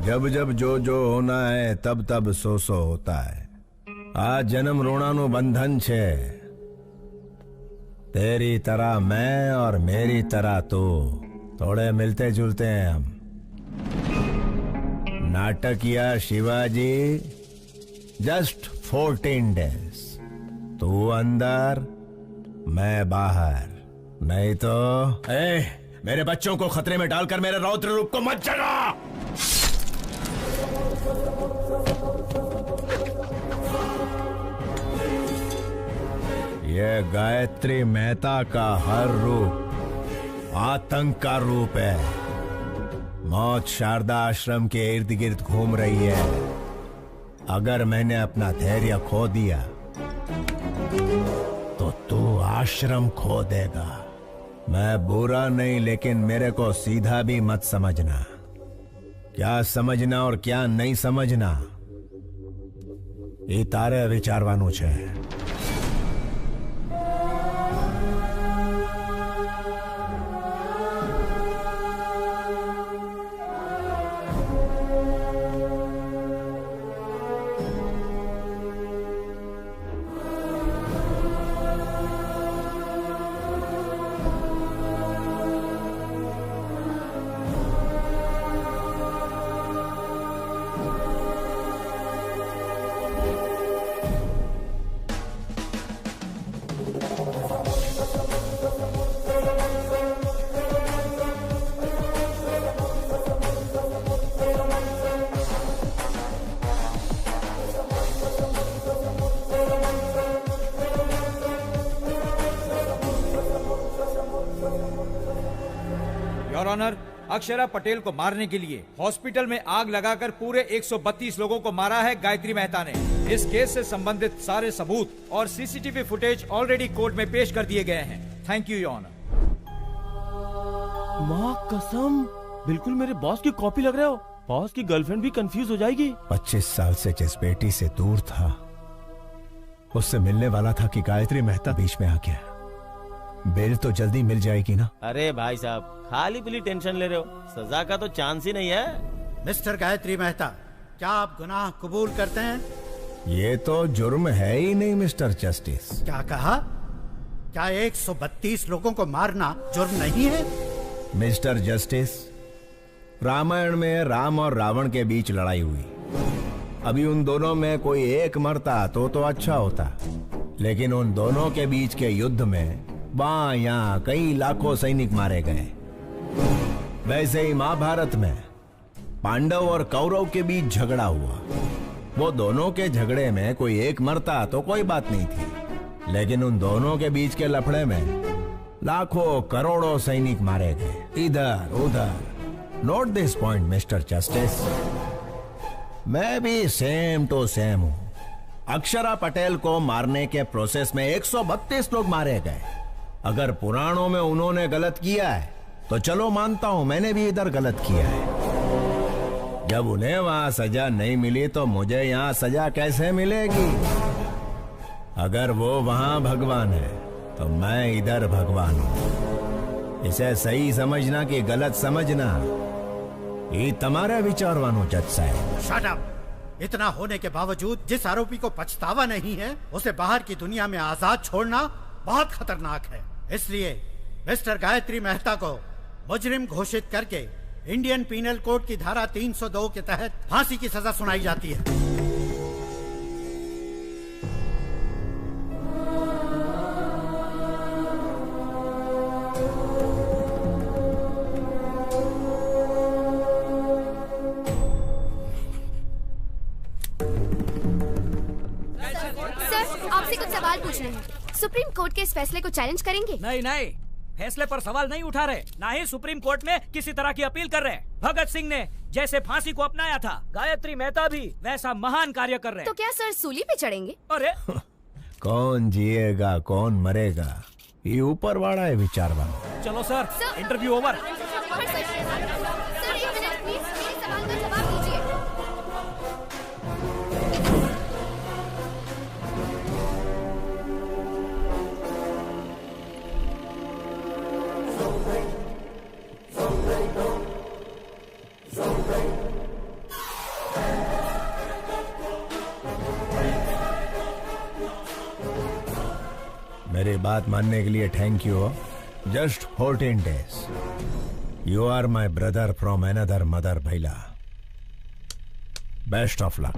जब जब जो जो होना है तब तब सो सो होता है। आज जन्म रोणानु बंधन छे। तेरी तरह मैं और मेरी तरह तू, थोड़े मिलते जुलते हैं हम। नाटकिया शिवाजी, जस्ट 14 डेज। तू अंदर, मैं बाहर। नहीं तो मेरे बच्चों को खतरे में डालकर मेरे रौद्र रूप को मत जगा। ये गायत्री मेहता का हर रूप आतंक का रूप है। मौत शारदा आश्रम के इर्द गिर्द घूम रही है। अगर मैंने अपना धैर्य खो दिया तो तू आश्रम खो देगा। मैं बुरा नहीं, लेकिन मेरे को सीधा भी मत समझना। क्या समझना और क्या नहीं समझना ये तारे विचारवानु छे। योर ऑनर, अक्षरा पटेल को मारने के लिए हॉस्पिटल में आग लगाकर पूरे 132 लोगों को मारा है गायत्री मेहता ने। इस केस से संबंधित सारे सबूत और सीसीटीवी फुटेज ऑलरेडी कोर्ट में पेश कर दिए गए हैं। Thank you your honour. माँ कसम, बिल्कुल मेरे बॉस की कॉपी लग रहे हो। बॉस की गर्लफ्रेंड भी कंफ्यूज हो जाएगी। 25 साल से जिस बेटी से दूर था, उससे मिलने वाला था कि गायत्री मेहता बीच में आ गया। बेल तो जल्दी मिल जाएगी ना। अरे भाई साहब, खाली पीली टेंशन ले रहे हो, सजा का तो चांस ही नहीं है। मिस्टर गायत्री मेहता, क्या आप गुनाह कबूल करते हैं? ये तो जुर्म है ही नहीं मिस्टर जस्टिस। क्या कहा? क्या 132 लोगों को मारना जुर्म नहीं है? मिस्टर जस्टिस, रामायण में राम और रावण के बीच लड़ाई हुई। अभी उन दोनों में कोई एक मरता तो अच्छा होता, लेकिन उन दोनों के बीच के युद्ध में वहां यहाँ कई लाखों सैनिक मारे गए। वैसे ही महाभारत में पांडव और कौरव के बीच झगड़ा हुआ। वो दोनों के झगड़े में कोई एक मरता तो कोई बात नहीं थी, लेकिन उन दोनों के बीच के लफड़े में लाखों करोड़ों सैनिक मारे गए इधर उधर। Note this point mister justice, मैं भी सेम टू सेम हूं। अक्षरा पटेल को मारने के प्रोसेस में 132 लोग मारे गए। अगर पुराणों में उन्होंने गलत किया है तो चलो मानता हूं मैंने भी इधर गलत किया है। जब उन्हें वहां सजा नहीं मिली तो मुझे यहां सजा कैसे मिलेगी? अगर वो वहां भगवान है तो मैं इधर भगवान हूं। इसे सही समझना कि गलत समझना ये तुम्हारा विचारवानो जज साहब। Shut up! इतना होने के बावजूद जिस आरोपी को पछतावा नहीं है, उसे बाहर की दुनिया में आजाद छोड़ना बहुत खतरनाक है। इसलिए मिस्टर गायत्री मेहता को मुजरिम घोषित करके इंडियन पीनल कोड की धारा 302 के तहत फांसी की सजा सुनाई जाती है। सर, आपसे कुछ सवाल पूछने हैं। सुप्रीम कोर्ट के इस फैसले को चैलेंज करेंगे? नहीं नहीं, फैसले पर सवाल नहीं उठा रहे, ना ही सुप्रीम कोर्ट में किसी तरह की अपील कर रहे। भगत सिंह ने जैसे फांसी को अपनाया था, गायत्री मेहता भी वैसा महान कार्य कर रहे। तो क्या सर सूली पे चढ़ेंगे? अरे कौन जिएगा कौन मरेगा ये ऊपर वाला है विचारवान। चलो सर, इंटरव्यू ओवर। सर एक मिनट प्लीज, मेरे सवाल का जवाब दीजिए। मेरी बात मानने के लिए thank you. Just 14 days। You are my brother from another mother भैला। Best of luck.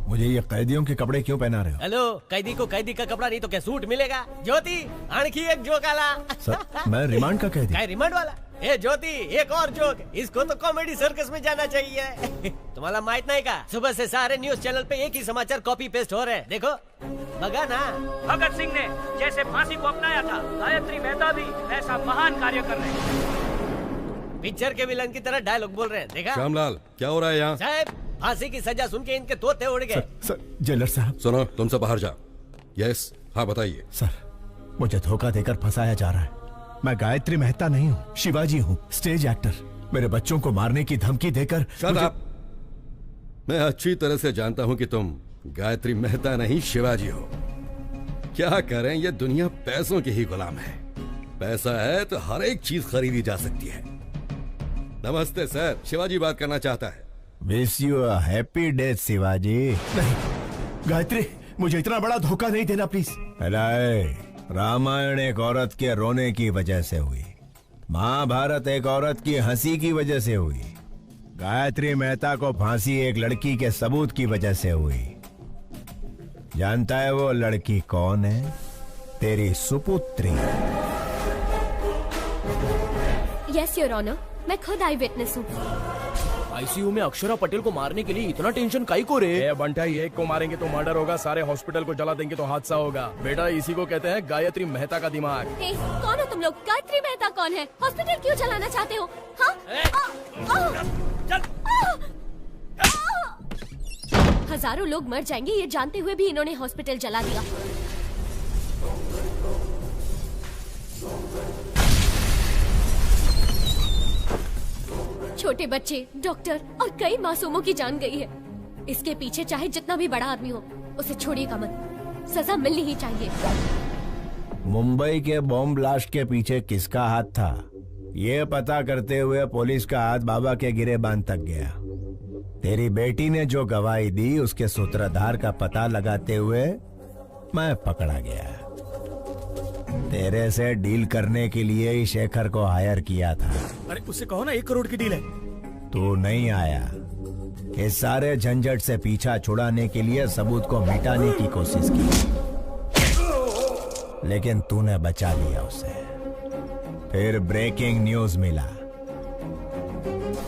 मुझे ये कैदियों के कपड़े क्यों पहना रहे हो? हेलो, कैदी को कैदी का कपड़ा नहीं तो क्या सूट मिलेगा? ज्योति, आणखी एक जोक आला। सर, मैं रिमांड का कैदी। क्या रिमांड वाला? ए ज्योति, एक और जोक। इसको तो कॉमेडी सर्कस में जाना चाहिए। तुम्हाला माहित नहीं का? सुबह से सारे न्यूज चैनल पे एक ही समाचार कॉपी पेस्ट हो रहे हैं। देखो, बगा ना। भगत सिंह ने जैसे फांसी को अपनाया था, गायत्री मेहता भी वैसा महान कार्य कर रहे। पिक्चर के विलन की तरह डायलॉग बोल रहे हैं। देखा? श्यामलाल, क्या हो रहा है यहाँ? साहब, फांसी की सजा सुन के इनके तोते उड़ गए। सर, जेलर साहब। सुनो, तुमसे बाहर जाओ। यस, हाँ बताइए। सर, मुझे धोखा देकर फंसाया जा रहा है। मैं गायत्री मेहता नहीं हूँ, शिवाजी हूँ, स्टेज एक्टर। मेरे बच्चों को मारने की धमकी देकर मैं अच्छी तरह से जानता हूँ कि तुम गायत्री मेहता नहीं शिवाजी हो। क्या करें, ये दुनिया पैसों की ही गुलाम है। पैसा है तो हर एक चीज खरीदी जा सकती है। नमस्ते सर, शिवाजी बात करना चाहता है। Wish you a happy death Shivaji. नहीं गायत्री, मुझे इतना बड़ा धोखा नहीं देना प्लीज। रामायण एक औरत के रोने की वजह से हुई, महाभारत एक औरत की हंसी की वजह से हुई, गायत्री मेहता को फांसी एक लड़की के सबूत की वजह से हुई। जानता है वो लड़की कौन है? तेरी सुपुत्री। यस योर ऑनर, मैं खुद आई विटनेस हूँ। आईसीयू में अक्षरा पटेल को मारने के लिए इतना टेंशन काई को रे? बंटाई, एक को मारेंगे तो मर्डर होगा, सारे हॉस्पिटल को जला देंगे तो हादसा होगा। बेटा इसी को कहते हैं गायत्री मेहता का दिमाग। कौन हो तुम लोग? गायत्री मेहता कौन है? हॉस्पिटल क्यों चलाना चाहते हो? हाँ? हजारों लोग मर जाएंगे ये जानते हुए भी इन्होंने हॉस्पिटल जला दिया। छोटे बच्चे, डॉक्टर और कई मासूमों की जान गई है। इसके पीछे चाहे जितना भी बड़ा आदमी हो, उसे छोड़िएगा मत, सजा मिलनी ही चाहिए। मुंबई के बॉम्ब ब्लास्ट के पीछे किसका हाथ था, ये पता करते हुए पुलिस का हाथ बाबा के गिरेबान तक गया। तेरी बेटी ने जो गवाही दी उसके सूत्रधार का पता लगाते हुए मैं पकड़ा गया। तेरे से डील करने के लिए ही शेखर को हायर किया था। अरे उससे कहो ना 1 करोड़ की डील है। तू नहीं आया। इस सारे झंझट से पीछा छुड़ाने के लिए सबूत को मिटाने की कोशिश की, लेकिन तूने बचा लिया उसे। फिर ब्रेकिंग न्यूज मिला,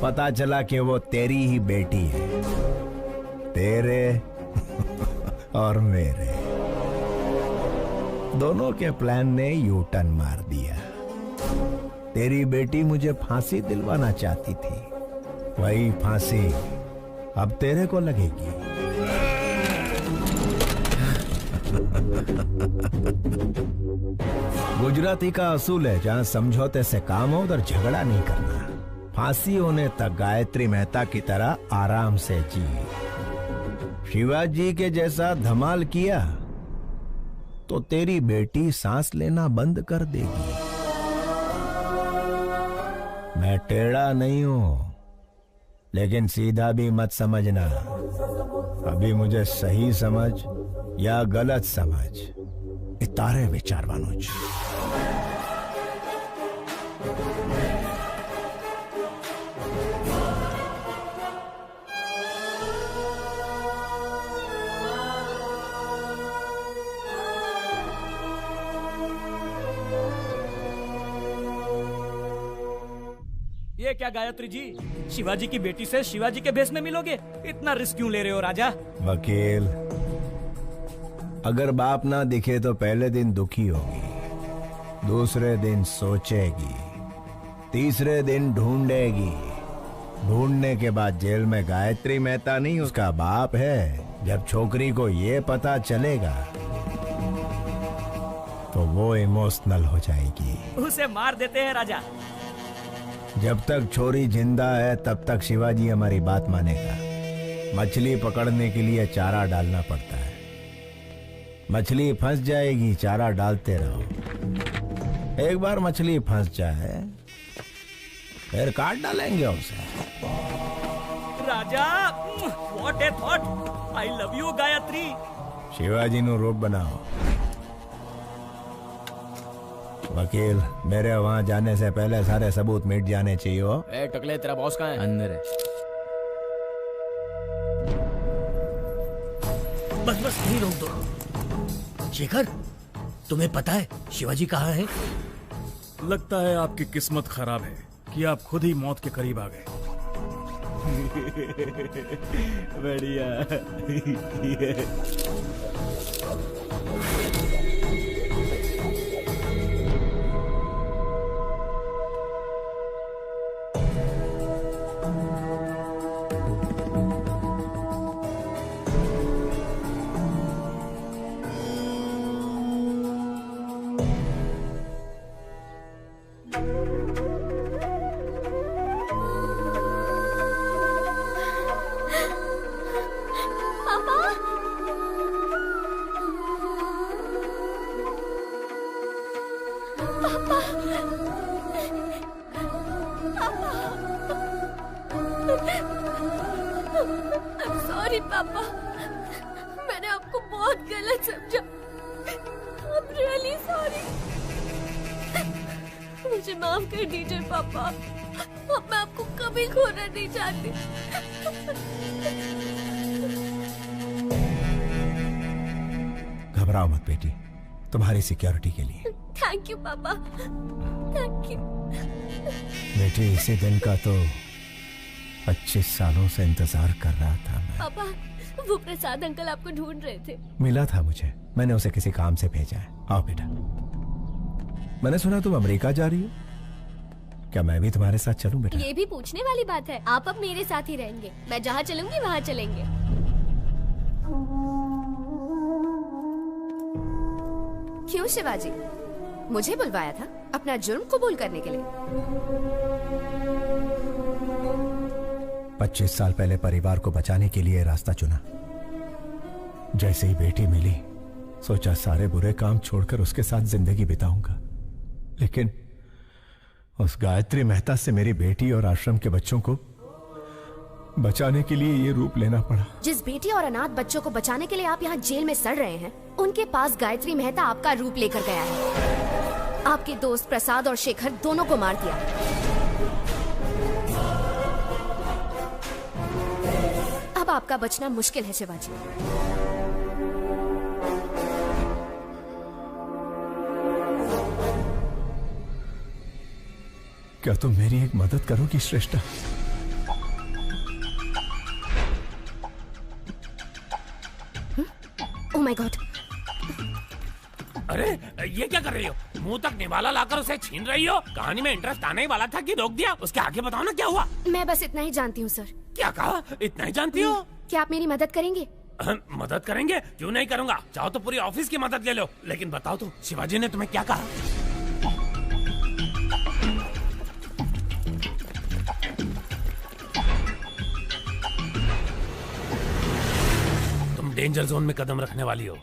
पता चला कि वो तेरी ही बेटी है, तेरे और मेरे दोनों के प्लान ने यू टर्न मार दिया। तेरी बेटी मुझे फांसी दिलवाना चाहती थी, वही फांसी अब तेरे को लगेगी। गुजराती का असूल है, जहां समझौते से काम हो उधर झगड़ा नहीं करना। फांसी होने तक गायत्री मेहता की तरह आराम से जी। शिवाजी के जैसा धमाल किया तो तेरी बेटी सांस लेना बंद कर देगी। मैं टेढ़ा नहीं हूं, लेकिन सीधा भी मत समझना। अभी मुझे सही समझ या गलत समझ, तारे विचार वानुज। ये क्या गायत्री जी, शिवाजी की बेटी से शिवाजी के भेष में मिलोगे? इतना रिस्क क्यों ले रहे हो राजा? वकील, अगर बाप ना दिखे तो पहले दिन दुखी होगी, दूसरे दिन सोचेगी, तीसरे दिन ढूंढेगी, ढूंढने के बाद जेल में गायत्री मेहता नहीं उसका बाप है। जब छोकरी को ये पता चलेगा तो वो इमोशनल हो जाएगी। उसे मार देते हैं राजा। जब तक छोरी जिंदा है तब तक शिवाजी हमारी बात मानेगा। मछली पकड़ने के लिए चारा डालना पड़ता है, मछली फंस जाएगी, चारा डालते रहो। एक बार मछली फंस जाए फिर काट डालेंगे उसे। Raja, what a thought. I love you Gayatri. Shivaji नु रोड बनाओ। वकील, मेरे वहां जाने से पहले सारे सबूत मिट जाने चाहिए। ए टकले, तेरा बॉस कहाँ है? अंदर है। बस बस नहीं रोक दो। शेखर, तुम्हें पता है शिवाजी कहाँ है? लगता है आपकी किस्मत खराब है कि आप खुद ही मौत के करीब आ गए। बढ़िया। सॉरी पापा, मैंने आपको बहुत गलत समझा। I'm really sorry। मुझे माफ कर दीजिए पापा, अब मैं आपको कभी खोना नहीं चाहती। घबराओ मत बेटी, तुम्हारी सिक्योरिटी के लिए। थैंक यू पापा, थैंक यू। बेटे, इसी दिन का तो 25 सालों से इंतजार कर रहा था मैं। पापा, वो प्रसाद अंकल आपको ढूंढ रहे थे। मिला था मुझे, मैंने उसे किसी काम से भेजा है। आओ बेटा। मैंने सुना तुम अमेरिका जा रही हो, क्या मैं भी तुम्हारे साथ चलूं बेटा? ये भी पूछने वाली बात है। आप अब मेरे साथ ही रहेंगे, मैं जहाँ चलूंगी वहाँ चलेंगे। क्यों शिवाजी, मुझे बुलवाया था अपना जुर्म कबूल करने के लिए? 25 साल पहले परिवार को बचाने के लिए रास्ता चुना। जैसे ही बेटी मिली, सोचा सारे बुरे काम छोड़कर उसके साथ जिंदगी बिताऊंगा। लेकिन उस गायत्री मेहता से मेरी बेटी और आश्रम के बच्चों को बचाने के लिए ये रूप लेना पड़ा। जिस बेटी और अनाथ बच्चों को बचाने के लिए आप यहाँ जेल में सड़ रहे हैं, उनके पास गायत्री मेहता आपका रूप लेकर गया है। आपके दोस्त प्रसाद और शेखर दोनों को मार दिया। अब आपका बचना मुश्किल है शिवाजी। क्या तुम मेरी एक मदद करोगी श्रेष्ठा? Oh my God! अरे ये क्या कर रही हो? मुंह तक निवाला लाकर उसे छीन रही हो? कहानी में इंटरेस्ट आने ही वाला था कि रोक दिया? उसके आगे बताओ ना क्या हुआ? मैं बस इतना ही जानती हूँ सर। क्या कहा? इतना ही जानती हो? क्या आप मेरी मदद करेंगे? मदद करेंगे? क्यों नहीं करूँगा। चाहो तो पूरी ऑफिस की मदद ले लो। लेकिन बताओ तो, शिवाजी ने तुम्हें क्या कहा? तुम डेंजर जोन में कदम रखने वाली हो,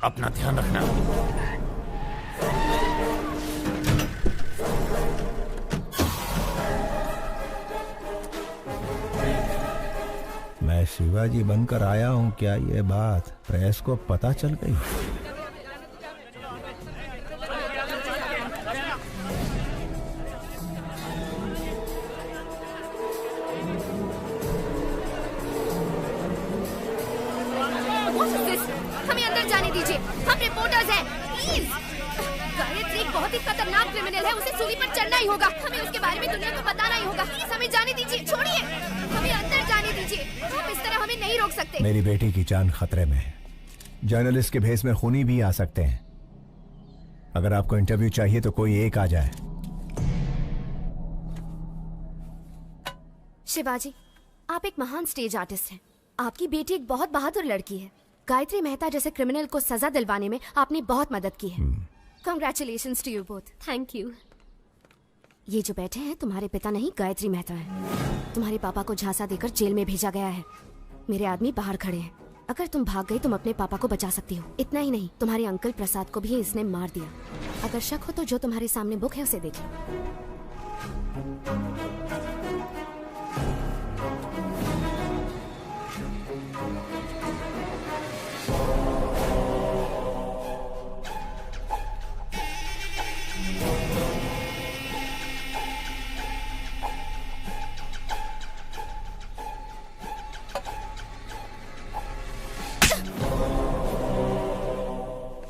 अपना ध्यान रखना। मैं शिवाजी बनकर आया हूँ, क्या ये बात प्रेस को पता चल गई? हमें अंदर जाने दीजिए, हम रिपोर्टर्स हैं, प्लीज। गायत्री एक बहुत ही खतरनाक क्रिमिनल है, उसे सूली पर चढ़ना ही होगा। हमें उसके बारे में दुनिया को बताना ही होगा। प्लीज हमें जाने दीजिए, छोड़िए, हमें अंदर जाने दीजिए। आप इस तरह हमें नहीं रोक सकते। मेरी बेटी की जान खतरे में है। जर्नलिस्ट के भेस में खूनी भी आ सकते हैं। अगर आपको इंटरव्यू चाहिए तो कोई एक आ जाए। शिवाजी, आप एक महान स्टेज आर्टिस्ट हैं। आपकी बेटी एक बहुत बहादुर लड़की है। गायत्री मेहता जैसे क्रिमिनल को सजा दिलवाने में आपने बहुत मदद की है। Congratulations to you both. Thank you. ये जो बैठे हैं तुम्हारे पिता नहीं, गायत्री मेहता है। तुम्हारे पापा को झांसा देकर जेल में भेजा गया है। मेरे आदमी बाहर खड़े हैं। अगर तुम भाग गई तुम अपने पापा को बचा सकती हो। इतना ही नहीं, तुम्हारे अंकल प्रसाद को भी इसने मार दिया। अगर शक हो तो जो तुम्हारे सामने बुक है उसे देख लो।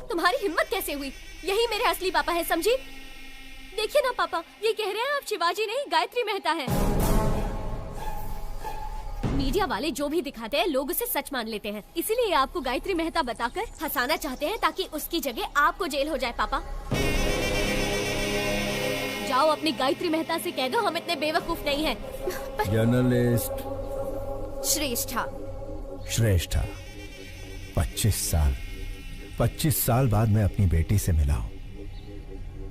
तुम्हारी हिम्मत कैसे हुई? यही मेरे असली पापा है, समझी? देखिए ना पापा, ये कह रहे हैं आप शिवाजी नहीं गायत्री मेहता हैं। मीडिया वाले जो भी दिखाते हैं लोग उसे सच मान लेते हैं, इसीलिए आपको गायत्री मेहता बताकर हंसाना चाहते हैं ताकि उसकी जगह आपको जेल हो जाए। पापा जाओ अपनी गायत्री मेहता से कह दो हम इतने बेवकूफ नहीं हैं। जर्नलिस्ट श्रेष्ठा। श्रेष्ठा, 25 साल बाद मैं अपनी बेटी से मिला हूं।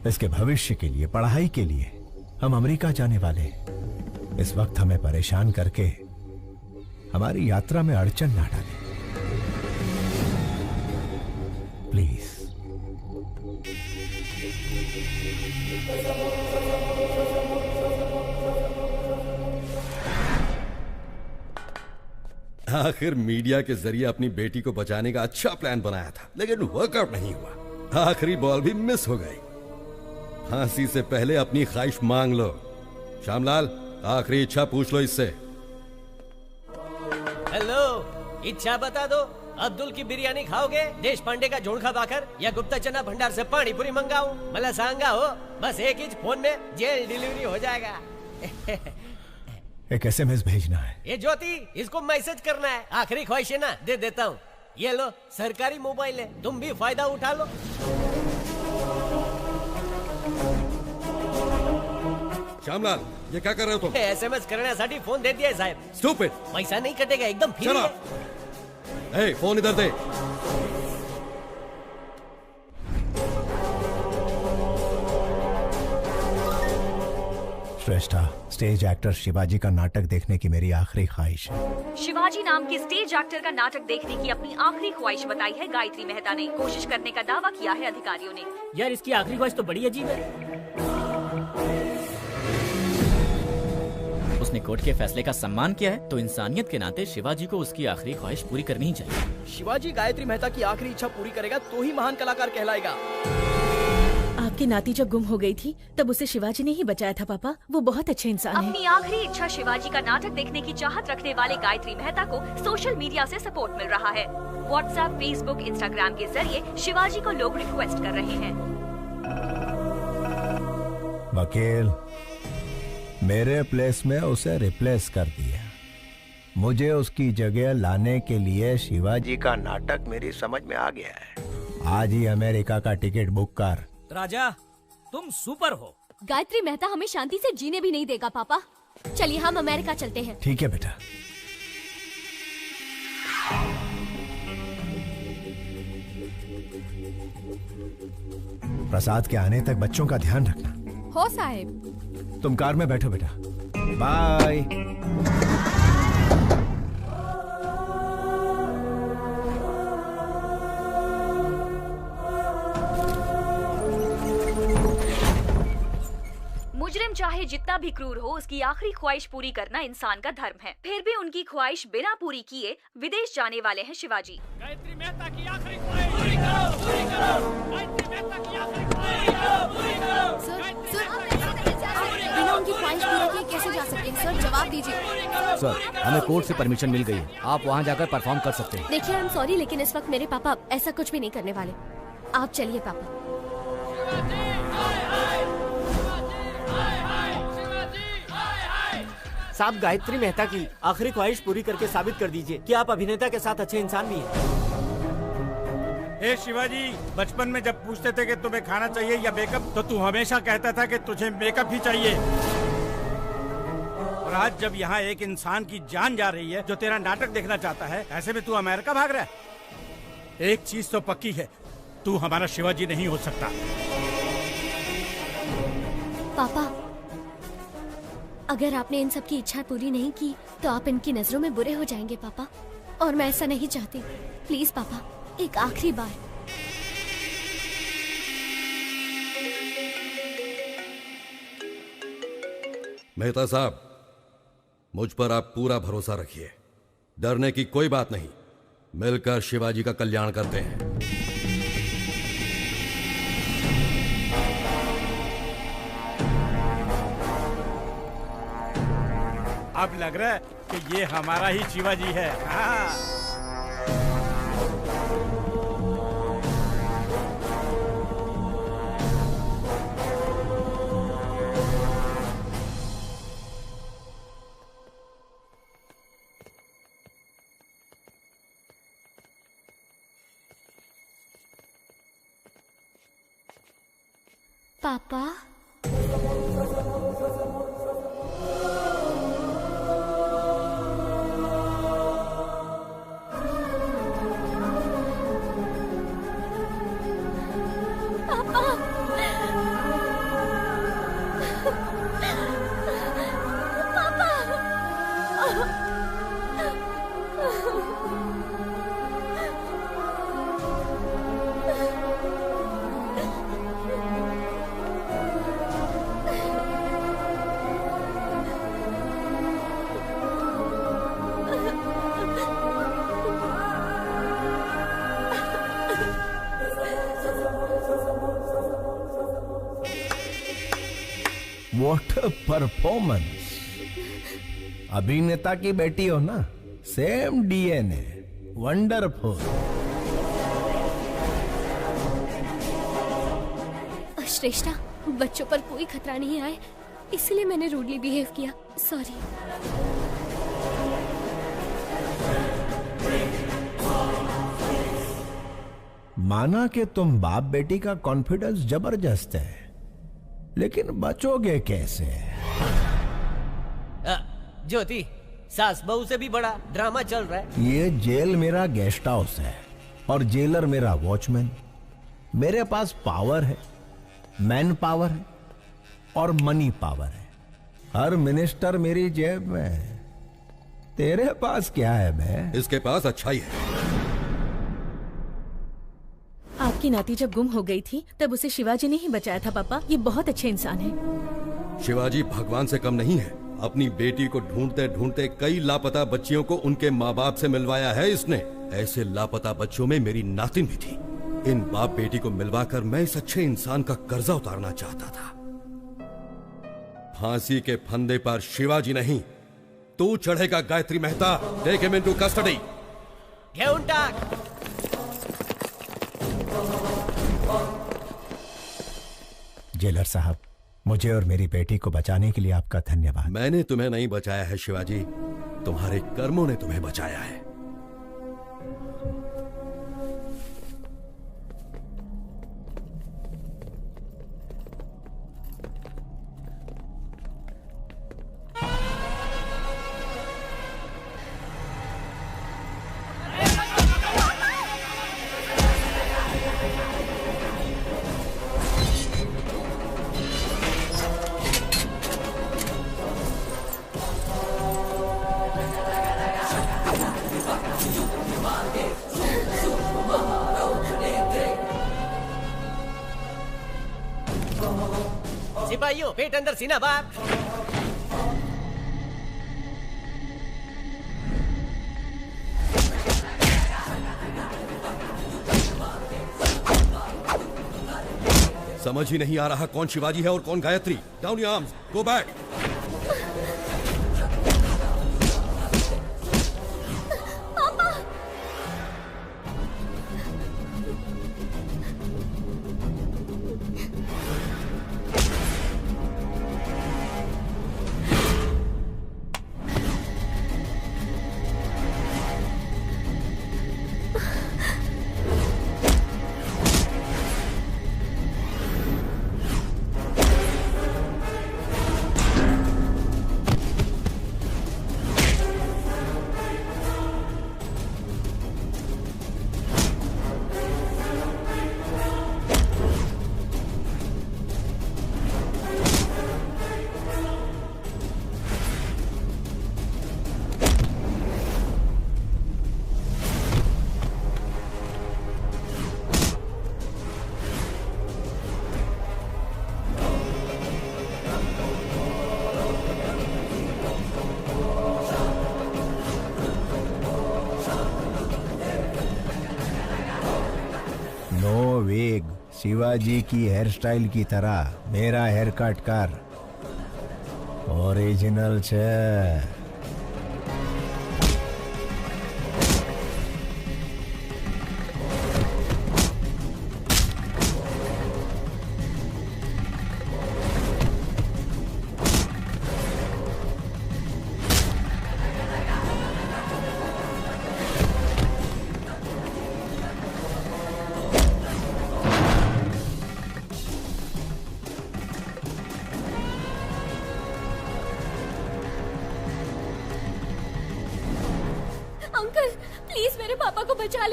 इसके भविष्य के लिए, पढ़ाई के लिए हम अमेरिका जाने वाले हैं। इस वक्त हमें परेशान करके हमारी यात्रा में अड़चन ना डालें, प्लीज। आखिर मीडिया के जरिए अपनी बेटी को बचाने का अच्छा प्लान बनाया था, लेकिन वर्कआउट नहीं हुआ। आखिरी बॉल भी मिस हो गई। फांसी से पहले अपनी ख्वाहिश मांग लो। श्यामलाल, आखिरी इच्छा पूछ लो इससे। हेलो, इच्छा बता दो। अब्दुल की बिरयानी खाओगे, देश पांडे का झोंका बाकर या गुप्ता चना भंडार से पानी पूरी मंगाऊं? मला सांगा हो, बस एक ही फोन में जेल डिलीवरी हो जाएगा। एक SMS भेजना है। ये ज्योति, इसको मैसेज करना है। आखिरी ख्वाहिश है ना, दे देता हूँ। ये लो, सरकारी मोबाइल है, तुम भी फायदा उठा लो। श्यामलाल, ये क्या कर रहे हो तुम? SMS करण्यासाठी फोन दे दिया साहब। Stupid! पैसा नहीं कटेगा, एकदम फ्री है। ए, फोन इधर दे। श्रेष्ठा, स्टेज एक्टर शिवाजी का नाटक देखने की मेरी आखिरी ख्वाहिश है। शिवाजी नाम के स्टेज एक्टर का नाटक देखने की अपनी आखिरी ख्वाहिश बताई है गायत्री मेहता ने। कोशिश करने का दावा किया है अधिकारियों ने। यार, इसकी आखिरी ख्वाहिश तो बड़ी अजीब है। उसने कोर्ट के फैसले का सम्मान किया है, तो इंसानियत के नाते शिवाजी को उसकी आखिरी ख्वाहिश पूरी करनी ही चाहिए। शिवाजी गायत्री मेहता की आखिरी इच्छा पूरी करेगा तो ही महान कलाकार कहलाएगा। आपकी नाती जब गुम हो गई थी तब उसे शिवाजी ने ही बचाया था पापा। वो बहुत अच्छे इंसान हैं। अपनी आखिरी इच्छा शिवाजी का नाटक देखने की चाहत रखने वाले गायत्री मेहता को सोशल मीडिया से सपोर्ट मिल रहा है। व्हाट्सएप, फेसबुक, इंस्टाग्राम के जरिए शिवाजी को लोग रिक्वेस्ट कर रहे हैं। वकील, मेरे प्लेस में उसे रिप्लेस कर दिया। मुझे उसकी जगह लाने के लिए शिवाजी का नाटक मेरी समझ में आ गया है। आज ही अमेरिका का टिकट बुक कर। राजा, तुम सुपर हो। गायत्री मेहता हमें शांति से जीने भी नहीं देगा पापा। चलिए हम अमेरिका चलते हैं। ठीक है बेटा। प्रसाद के आने तक बच्चों का ध्यान रखना। हो साहब। तुम कार में बैठो बेटा। बाय। मुजरिम चाहे जितना भी क्रूर हो, उसकी आखिरी ख्वाहिश पूरी करना इंसान का धर्म है। फिर भी उनकी ख्वाहिश बिना पूरी किए विदेश जाने वाले हैं शिवाजी। गायत्री मेहता की आखिरी ख्वाहिश पूरी करो, पूरी करो। गायत्री मेहता की आखिरी ख्वाहिश पूरी करो, पूरी करो। बिना उनकी ख्वाहिश पूरी किए कैसे जा सकते हैं? सर, जवाब दीजिए। सर, हमें कोर्ट से परमिशन मिल गई है। आप वहाँ जाकर परफॉर्म कर सकते हैं। देखिए, आई एम सॉरी, लेकिन इस वक्त मेरे पापा ऐसा कुछ भी नहीं करने वाले। आप चलिए पापा। साहब, गायत्री मेहता की आखिरी ख्वाहिश पूरी करके साबित कर दीजिए कि आप अभिनेता के साथ अच्छे इंसान भी हैं। ए शिवाजी, बचपन में जब पूछते थे कि तुम्हें खाना चाहिए या मेकअप, तो तू हमेशा कहता था कि तुझे मेकअप ही चाहिए। और आज जब यहाँ एक इंसान की जान जा रही है जो तेरा नाटक देखना चाहता है, ऐसे में तू अमेरिका भाग रहा है। एक चीज तो पक्की है, तू हमारा शिवाजी नहीं हो सकता। पापा, अगर आपने इन सब की इच्छा पूरी नहीं की तो आप इनकी नजरों में बुरे हो जाएंगे पापा, और मैं ऐसा नहीं चाहती। प्लीज पापा, एक आखिरी बार। मेहता साहब, मुझ पर आप पूरा भरोसा रखिए। डरने की कोई बात नहीं। मिलकर शिवाजी का कल्याण करते हैं। अब लग रहा है कि ये हमारा ही शिवाजी है। हाँ। पापा, व्हाट अ परफॉर्मेंस। अभिनेता की बेटी हो ना, सेम DNA। वंडरफुल। श्रेष्ठा, बच्चों पर कोई खतरा नहीं आए, इसलिए मैंने रूडली बिहेव किया। सॉरी। माना कि तुम बाप बेटी का कॉन्फिडेंस जबरदस्त है, लेकिन बचोगे कैसे? ज्योति, सास बहू से भी बड़ा ड्रामा चल रहा है। ये जेल मेरा गेस्ट हाउस है और जेलर मेरा वॉचमैन। मेरे पास पावर है, मैन पावर है और मनी पावर है। हर मिनिस्टर मेरी जेब में है। तेरे पास क्या है बे? इसके पास अच्छाई है। आपकी नाती जब गुम हो गई थी तब उसे शिवाजी ने ही बचाया था पापा। ये बहुत अच्छे इंसान है। शिवाजी भगवान से कम नहीं है। अपनी बेटी को ढूंढते ढूंढते कई लापता बच्चियों को उनके माँ बाप से मिलवाया है इसने। ऐसे लापता बच्चों में मेरी नातिन भी थी। इन बाप बेटी को मिलवाकर मैं इस अच्छे इंसान का कर्जा उतारना चाहता था। फांसी के फंदे पर शिवाजी नहीं, तू चढ़ेगा Gayatri Mehta. Take him into custody. घेऊन टाक। जेलर साहब, मुझे और मेरी बेटी को बचाने के लिए आपका धन्यवाद। मैंने तुम्हें नहीं बचाया है शिवाजी, तुम्हारे कर्मों ने तुम्हें बचाया है। सिपाहियों, पेट अंदर सीना बाहर। समझ ही नहीं आ रहा कौन शिवाजी है और कौन Gayatri. Down your arms, go back. वेग, शिवाजी की हेयर स्टाइल की तरह मेरा हेयर कट कर। ओरिजिनल छे।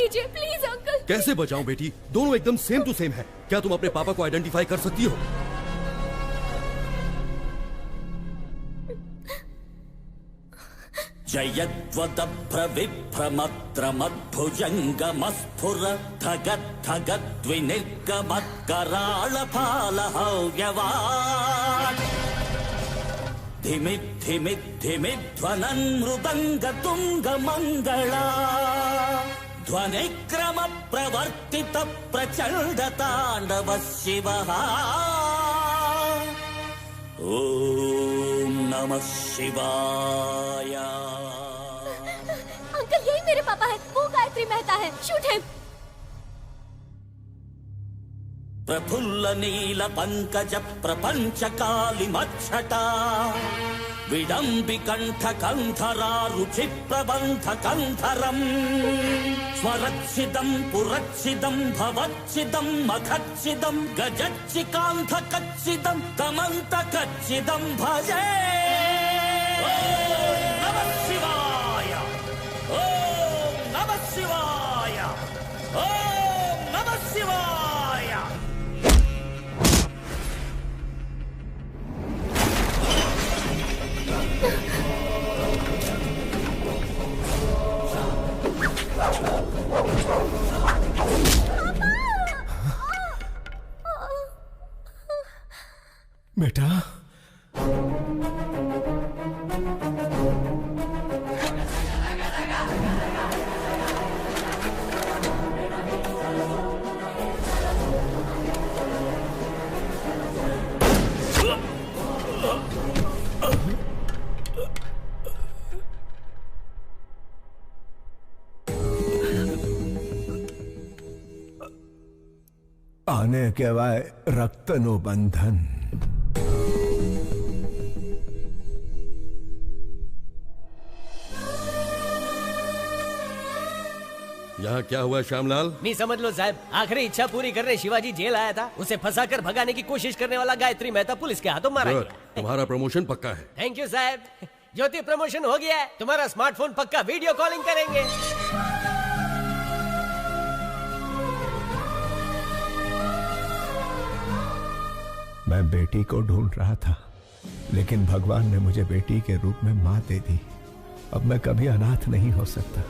Please uncle. कैसे बचाऊं बेटी? दोनों एकदम सेम टू सेम है। क्या तुम अपने पापा को आइडेंटिफाई कर सकती हो? जयद्वदभ्रविभ्रमद्भुजङ्गमस्फुर ठगद्धगद्विनिर्गमत्कराळफालहव्यवान् धिमिद्धिमिद्धिमिध्वनन् मृदङ्गतुङ्गमङ्गला ध्वनिक्रम प्रवर्तित प्रचंड तांडव शिवः। ओम नमः शिवाय। अंकल, यही मेरे पापा है, वो गायत्री गायत्री मेहता है। Shoot him. प्रफुल्ल नील पंकज प्रपंच कालिमच्छटा विडम्बि कंठ कंधरा रुचि प्रबंध कंधरम् स्वरच्छिदं पुरच्छिदं भवच्छिदं मखच्छिदं गजच्चिकान्ध कच्छिदं तमन्त कच्छिदं भजे। ओम नमः शिवाय, ओम नमः शिवाय, ओम नमः शिवाय। बेटा, आने के वाय रक्तनु बंधन। यहाँ क्या हुआ श्यामलाल? नहीं समझ लो साहब, आखिरी इच्छा पूरी करने शिवाजी जेल आया था। उसे फंसाकर भगाने की कोशिश करने वाला गायत्री मेहता पुलिस के हाथों मारा गया। तुम्हारा प्रमोशन पक्का है। थैंक यू साहब। ज्योति प्रमोशन हो गया है। तुम्हारा स्मार्टफोन पक्का वीडियो कॉलिंग करेंगे। मैं बेटी को ढूंढ रहा था, लेकिन भगवान ने मुझे बेटी के रूप में माँ दे दी। अब मैं कभी अनाथ नहीं हो सकता।